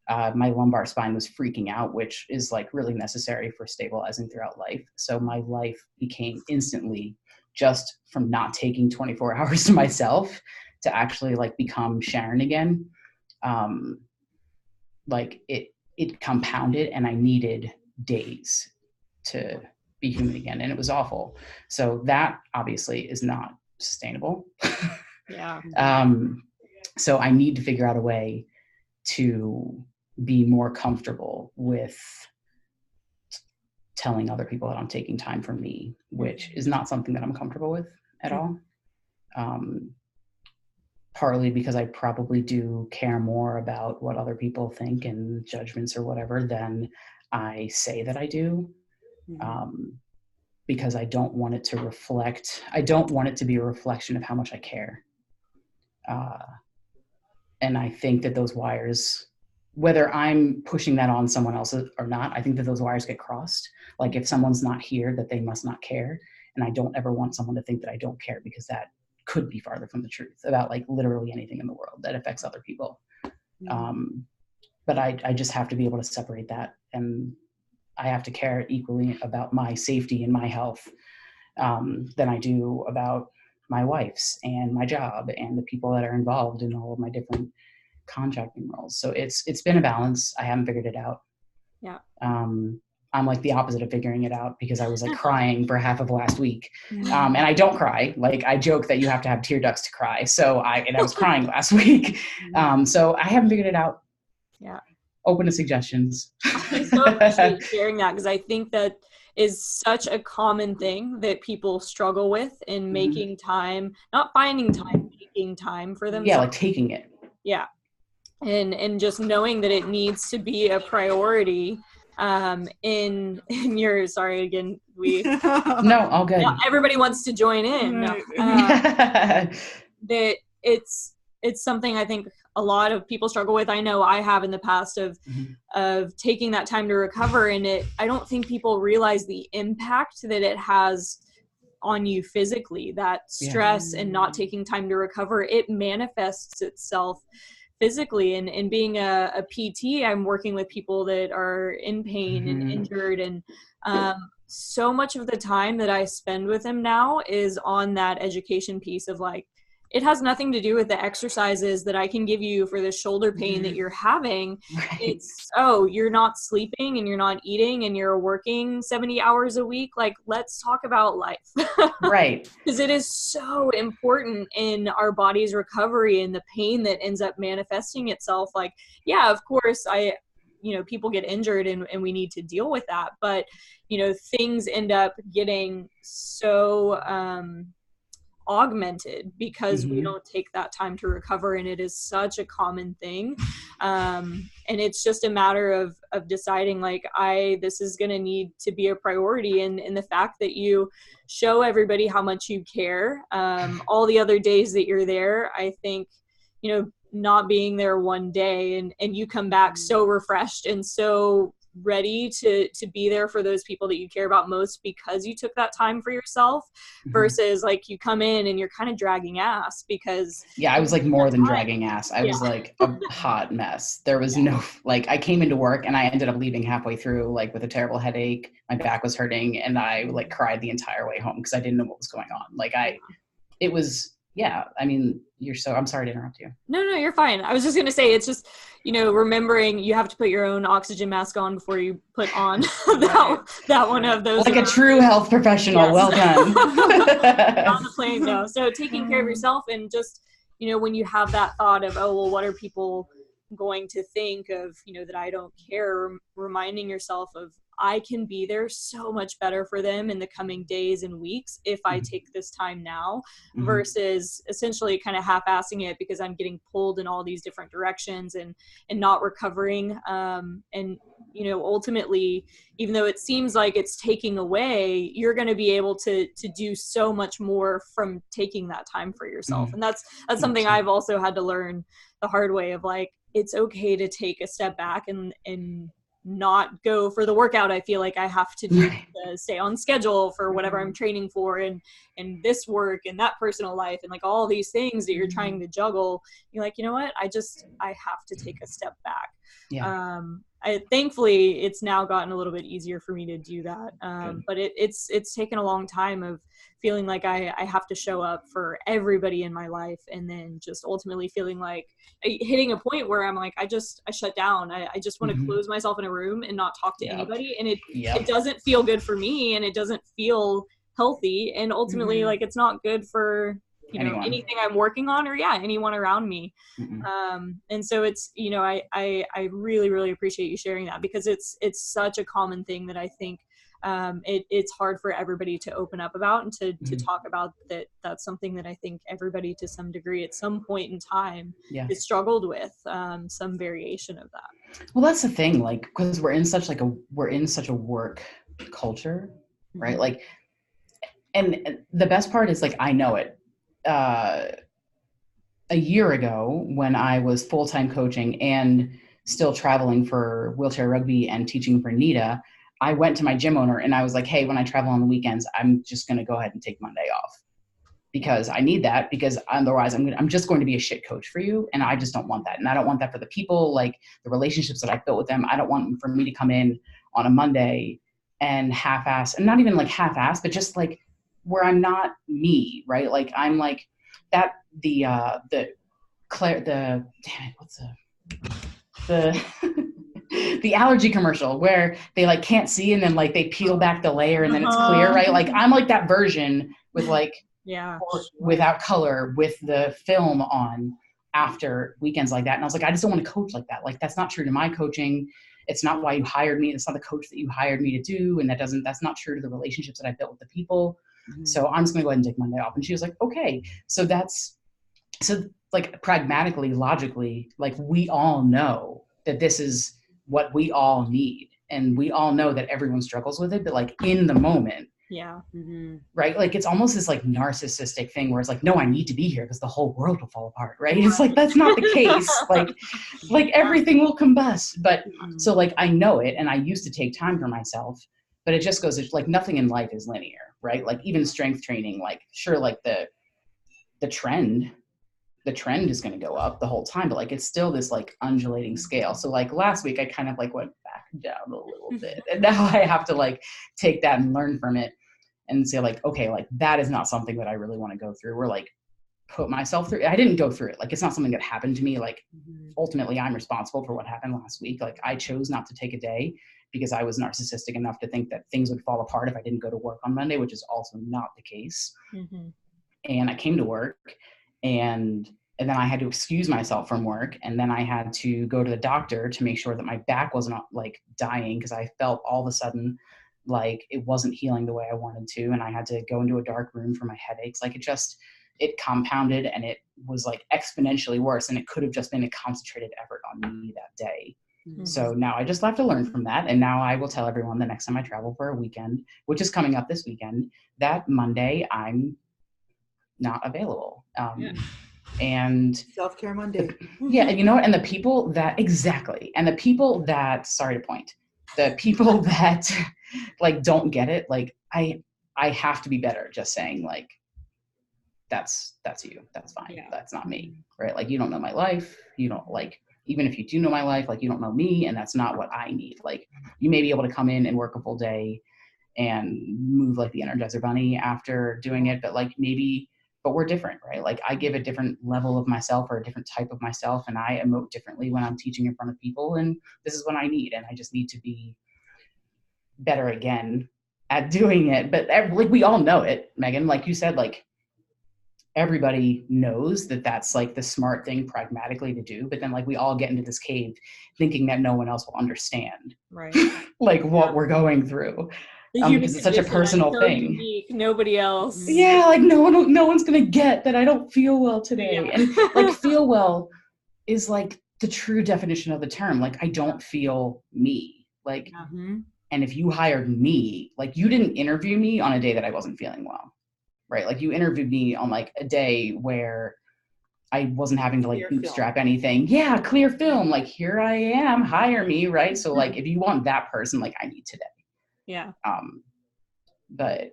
my lumbar spine was freaking out, which is like really necessary for stabilizing throughout life. So my life became instantly, just from not taking 24 hours to myself to actually like become Sharon again. Like it compounded, and I needed days to be human again, and it was awful. So that obviously is not sustainable. Yeah. So I need to figure out a way to be more comfortable with telling other people that I'm taking time for me, which is not something that I'm comfortable with at all. Partly because I probably do care more about what other people think and judgments or whatever than I say that I do. Because I don't want it to reflect, I don't want it to be a reflection of how much I care. And I think that those wires, whether I'm pushing that on someone else or not, I think that those wires get crossed. Like if someone's not here, that they must not care. And I don't ever want someone to think that I don't care, because that could be farther from the truth about like literally anything in the world that affects other people. But I just have to be able to separate that, and I have to care equally about my safety and my health than I do about my wife's and my job and the people that are involved in all of my different contracting roles. So it's been a balance. I haven't figured it out. Yeah. I'm like the opposite of figuring it out, because I was like crying for half of last week. And I don't cry. Like I joke that you have to have tear ducts to cry. So I was crying last week. So I haven't figured it out. Yeah. Open to suggestions. I so appreciate sharing that, because I think that is such a common thing that people struggle with in making time, not finding time, making time for themselves. Yeah, like taking it. Yeah. And just knowing that it needs to be a priority in your, sorry again, no, all good. Everybody wants to join in. That it's something I think a lot of people struggle with. I know I have in the past of taking that time to recover, and I don't think people realize the impact that it has on you physically, that stress and not taking time to recover. It manifests itself physically, and being a PT, I'm working with people that are in pain and injured, and so much of the time that I spend with them now is on that education piece of like, it has nothing to do with the exercises that I can give you for the shoulder pain that you're having. Right. It's, you're not sleeping and you're not eating and you're working 70 hours a week. Like, let's talk about life. Right. Because it is so important in our body's recovery and the pain that ends up manifesting itself. Like, yeah, of course, people get injured and we need to deal with that. But, things end up getting so augmented because we don't take that time to recover, and it is such a common thing. And it's just a matter of deciding like, this is going to need to be a priority, and the fact that you show everybody how much you care all the other days that you're there. I think not being there one day and you come back so refreshed and so ready to be there for those people that you care about most because you took that time for yourself, versus like you come in and you're kind of dragging ass because I was like more than dragging ass. I was like a hot mess. There was no, like, I came into work and I ended up leaving halfway through, like with a terrible headache. My back was hurting and I like cried the entire way home because I didn't know what was going on. Like I'm sorry to interrupt you. No, you're fine. I was just going to say, it's just, remembering you have to put your own oxygen mask on before you put on that one of those. Like a true health professional. Yes. Well done. On the plane, no. So taking care of yourself, and just, when you have that thought of, what are people going to think of, that I don't care, reminding yourself of, I can be there so much better for them in the coming days and weeks if I take this time now, versus essentially kind of half-assing it because I'm getting pulled in all these different directions and not recovering. And, ultimately, even though it seems like it's taking away, you're going to be able to do so much more from taking that time for yourself. And that's something I've also had to learn the hard way of, like, it's okay to take a step back and not go for the workout I feel like I have to do to stay on schedule for whatever I'm training for, and this work and that personal life and like all these things that you're trying to juggle. You're like, you know what? I have to take a step back. Yeah. Thankfully it's now gotten a little bit easier for me to do that. But it's taken a long time of feeling like I have to show up for everybody in my life, and then just ultimately feeling like hitting a point where I'm like, I shut down. I just want to close myself in a room and not talk to anybody. And it doesn't feel good for me, and it doesn't feel healthy. And ultimately, like, it's not good for, anything I'm working on, or anyone around me. And so it's, I really, really appreciate you sharing that, because it's such a common thing that I think it's hard for everybody to open up about and to talk about that. That's something that I think everybody to some degree at some point in time has struggled with, some variation of that. Well, that's the thing, like, because we're in such a work culture, right? Like, and the best part is, like, I know it. A year ago, when I was full-time coaching and still traveling for wheelchair rugby and teaching for NITA, I went to my gym owner and I was like, hey, when I travel on the weekends, I'm just going to go ahead and take Monday off because I need that, because otherwise I'm just going to be a shit coach for you. And I just don't want that. And I don't want that for the people, like the relationships that I built with them. I don't want for me to come in on a Monday and half-ass, and not even like half-ass, but just like where I'm not me, right? Like I'm like that, the allergy commercial where they like can't see and then like they peel back the layer and then it's clear, right? Like I'm like that version with like, without color, with the film on after weekends like that. And I was like, I just don't want to coach like that. Like, that's not true to my coaching. It's not why you hired me. It's not the coach that you hired me to do. And that's not true to the relationships that I built with the people. So I'm just going to go ahead and take Monday off. And she was like, okay. So like pragmatically, logically, like we all know that this is what we all need. And we all know that everyone struggles with it, but like in the moment, right? Like it's almost this like narcissistic thing where it's like, no, I need to be here because the whole world will fall apart, right? It's like, that's not the case. Like everything will combust. But so like, I know it, and I used to take time for myself, but it just goes, like nothing in life is linear, right? Like even strength training, like sure, like the trend is going to go up the whole time, but like it's still this like undulating scale. So like last week I kind of like went back down a little bit, and now I have to like take that and learn from it and say like, okay, like that is not something that I really want to go through, or like put myself through. I didn't go through it. Like it's not something that happened to me. Like ultimately I'm responsible for what happened last week. Like I chose not to take a day because I was narcissistic enough to think that things would fall apart if I didn't go to work on Monday, which is also not the case. And I came to work, and then I had to excuse myself from work, and then I had to go to the doctor to make sure that my back wasn't like dying, because I felt all of a sudden like it wasn't healing the way I wanted to, and I had to go into a dark room for my headaches. Like it compounded, and it was like exponentially worse, and it could have just been a concentrated effort on me that day. So now I just have to learn from that, and now I will tell everyone the next time I travel for a weekend, which is coming up this weekend, that Monday I'm not available. And self-care Monday. And you know what? And the people that sorry to point, the people that like don't get it, like I have to be better just saying like, that's you, that's fine. That's not me, right? Like you don't know my life. You don't, like, even if you do know my life, like you don't know me, and that's not what I need. Like you may be able to come in and work a full day and move like the Energizer Bunny after doing it, but like but we're different, right? Like I give a different level of myself, or a different type of myself, and I emote differently when I'm teaching in front of people, and this is what I need, and I just need to be better again at doing it. But like we all know it, Megan, like you said, like everybody knows that that's like the smart thing pragmatically to do, but then like we all get into this cave thinking that no one else will understand, right? Like what we're going through. Because it's such a personal thing. Unique. Nobody else. Yeah, like no one's gonna get that I don't feel well today. And like feel well is like the true definition of the term. Like I don't feel me. Like, and if you hired me, like you didn't interview me on a day that I wasn't feeling well, right? Like you interviewed me on like a day where I wasn't having to like bootstrap anything. Yeah, clear film. Like here I am, hire me, right? So like if you want that person, like I need today. Yeah. But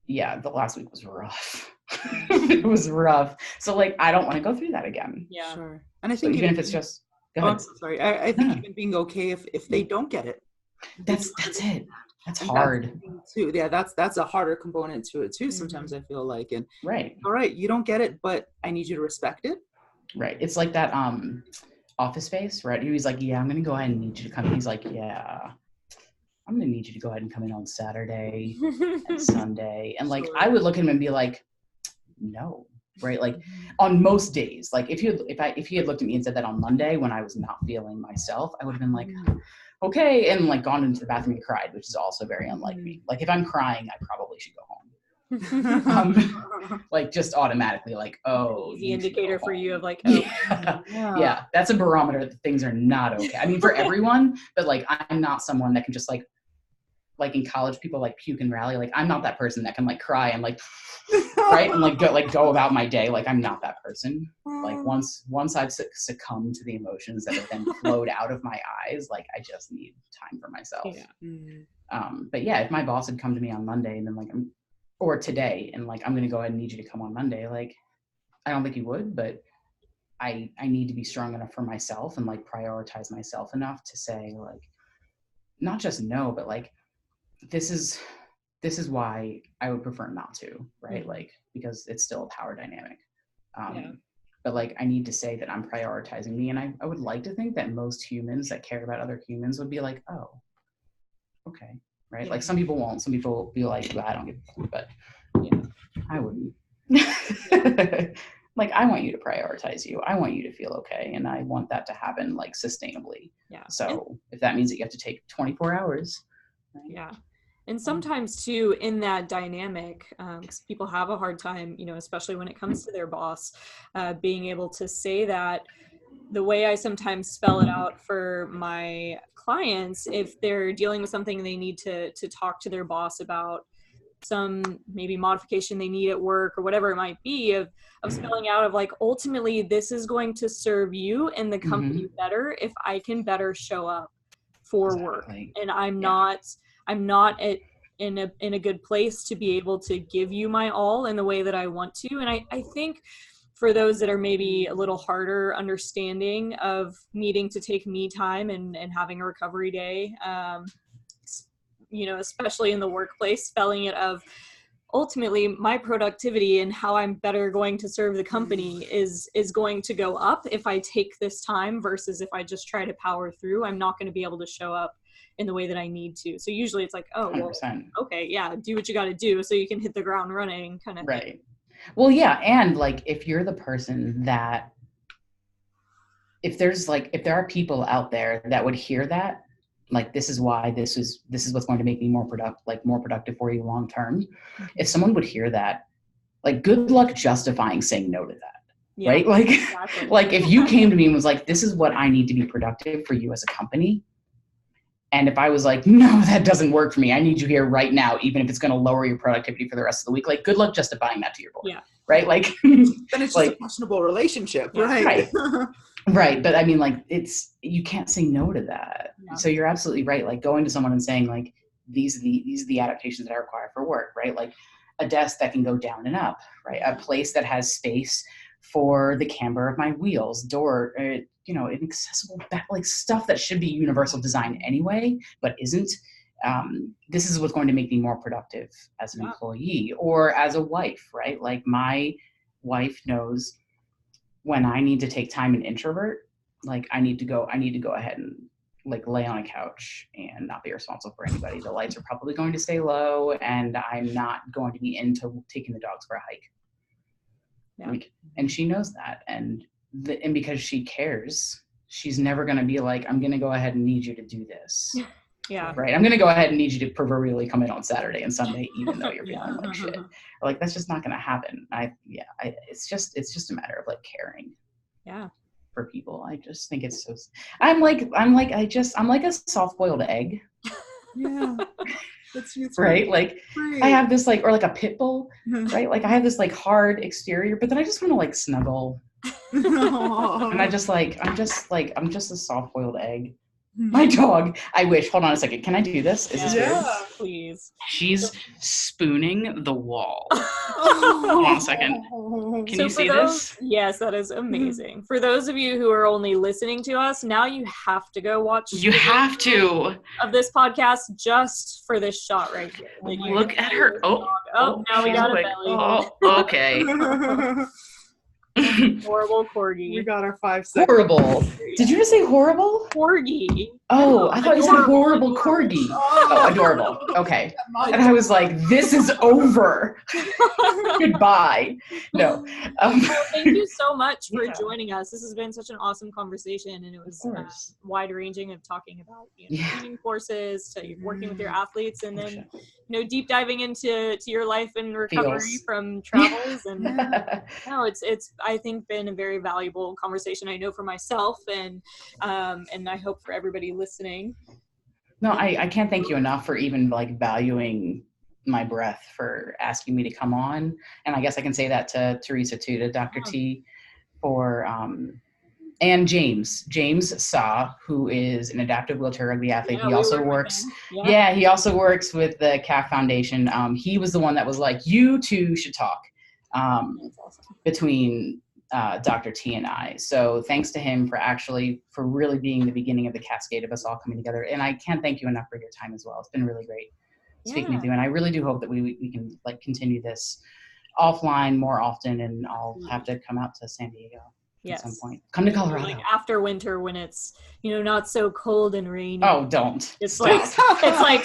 yeah, the last week was rough. It was rough. So like, I don't want to go through that again. Yeah. Sure. And I think even if it's just, go ahead. Sorry. I think even being okay if they don't get it. That's it. That's hard. Too. Yeah. That's a harder component to it too. Sometimes I feel like, and right. All right. You don't get it, but I need you to respect it. Right. It's like that, Office Space, right? He was like, yeah, I'm going to go ahead and need you to come. He's like, yeah, I'm going to need you to go ahead and come in on Saturday and Sunday. And like, I would look at him and be like, no, right? Like on most days, like if he had looked at me and said that on Monday when I was not feeling myself, I would have been like, okay, and like gone into the bathroom and cried, which is also very unlike me. Like if I'm crying, I probably should go home. Like just automatically, like, oh, the indicator for you of like, oh, yeah, that's a barometer that things are not okay. I mean, for everyone, but like I'm not someone that can just like in college, people like puke and rally. Like I'm not that person that can like cry and like right and like go about my day. Like I'm not that person. Like once I've succumbed to the emotions that have then flowed out of my eyes, like I just need time for myself. But yeah, if my boss had come to me on Monday and then like or today and like I'm gonna go ahead and need you to come on Monday, like I don't think he would, but I need to be strong enough for myself and like prioritize myself enough to say like not just no, but like this is why I would prefer not to, right? Like because it's still a power dynamic. But like I need to say that I'm prioritizing me, and I would like to think that most humans that care about other humans would be like, oh, okay. Right? Like some people won't. Some people will be like, well, I don't give a fuck, but I wouldn't. Like I want you to prioritize you. I want you to feel okay, and I want that to happen like sustainably. So if that means that you have to take 24 hours. Right? And sometimes too in that dynamic, because people have a hard time, you know, especially when it comes to their boss, being able to say that. The way I sometimes spell it out for my clients, if they're dealing with something they need to talk to their boss about, some maybe modification they need at work or whatever it might be, of spelling out of like, ultimately this is going to serve you and the company better if I can better show up for work, and I'm not in a good place to be able to give you my all in the way that I want to. And I think for those that are maybe a little harder understanding of needing to take me time and having a recovery day, you know, especially in the workplace, spelling it of ultimately my productivity and how I'm better going to serve the company is going to go up if I take this time versus if I just try to power through. I'm not going to be able to show up in the way that I need to. So usually it's like, oh, well, 100%. Okay, yeah, do what you got to do so you can hit the ground running kind of right thing. Well, yeah, and like if you're the person that if there are people out there that would hear that, like this is why this is what's going to make me more productive for you long term. If someone would hear that, like good luck justifying saying no to that. Right? Like exactly. Like if you came to me and was like, this is what I need to be productive for you as a company. And if I was like, no, that doesn't work for me. I need you here right now, even if it's going to lower your productivity for the rest of the week. Like, good luck justifying that to your board. Right? Like, then it's just a questionable relationship, right? Right. But I mean, like, you can't say no to that. Yeah. So you're absolutely right. Like going to someone and saying like, these are the adaptations that I require for work, right? Like a desk that can go down and up, right? A place that has space for the camber of my wheels, door, inaccessible, like stuff that should be universal design anyway, but isn't. This is what's going to make me more productive as an employee or as a wife, right? Like my wife knows when I need to take time and introvert, like I need to go ahead and like lay on a couch and not be responsible for anybody. The lights are probably going to stay low and I'm not going to be into taking the dogs for a hike. Like, and she knows that. And because she cares, she's never going to be like, I'm going to go ahead and need you to do this. Right. I'm going to go ahead and need you to proverbially come in on Saturday and Sunday, even though you're feeling like shit. Like, that's just not going to happen. It's just a matter of like caring. For people. I just think it's so, I'm like a soft-boiled egg. That's right. Like I have this like, or like a pit bull, right? Like I have this like hard exterior, but then I just want to like snuggle. And I'm just a soft-boiled egg. My dog, I wish, hold on a second. Can I do this? Is this weird? Please. She's spooning the wall. Hold on a second. Can you see this? Yes, that is amazing. For those of you who are only listening to us, now you have to go watch. You have to. Of this podcast just for this shot right here. Look at her. Oh, now we got a belly. Oh, okay. Horrible corgi. We got our 5 seconds. Horrible. Did you just say horrible? Corgi. Oh, I thought you said horrible corgi. Oh, adorable. Okay. And I was like, this is over. Goodbye. No. Well, thank you so much for joining us. This has been such an awesome conversation, and it was wide-ranging of talking about training courses to working with your athletes, and then deep diving into your life and recovery from travels. And no, it's I think been a very valuable conversation. I know for myself, and I hope for everybody listening. No, I can't thank you enough for even like valuing my breath, for asking me to come on. And I guess I can say that to Teresa too, to Dr. T, for and James Saw, who is an adaptive wheelchair rugby athlete. He also works he also works with the CAF Foundation. He was the one that was like, you two should talk between Dr. T and I. So thanks to him for really being the beginning of the cascade of us all coming together. And I can't thank you enough for your time as well. It's been really great speaking with you. And I really do hope that we can like continue this offline more often, and I'll have to come out to San Diego at some point. Come to Colorado. Like after winter, when it's, not so cold and rainy. Oh, don't. It's like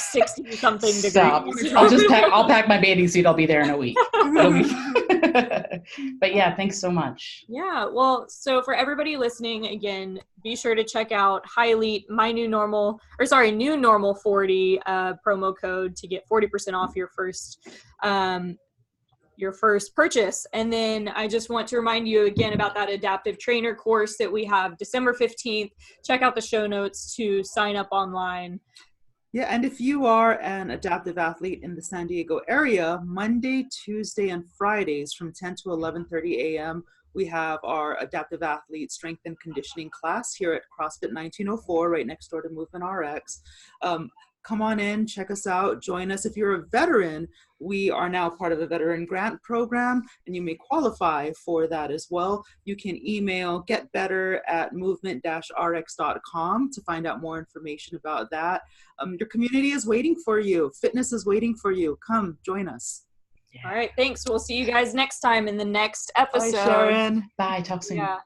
60 something degrees. Stop. I'll pack my bathing suit. I'll be there in a week. But yeah, thanks so much. Yeah, well, so for everybody listening, again, be sure to check out High Elite, New Normal 40 promo code to get 40% off your first purchase. And then I just want to remind you again about that adaptive trainer course that we have December 15th. Check out the show notes to sign up online. Yeah, and if you are an adaptive athlete in the San Diego area, Monday, Tuesday, and Fridays from 10 to 11:30 a.m., we have our adaptive athlete strength and conditioning class here at CrossFit 1904, right next door to Movement RX. Come on in, check us out, join us. If you're a veteran, we are now part of a veteran grant program, and you may qualify for that as well. You can email getbetter@movement-rx.com to find out more information about that. Your community is waiting for you. Fitness is waiting for you. Come, join us. All right, thanks. We'll see you guys next time in the next episode. Bye, Sharon. Bye, talk soon. Yeah.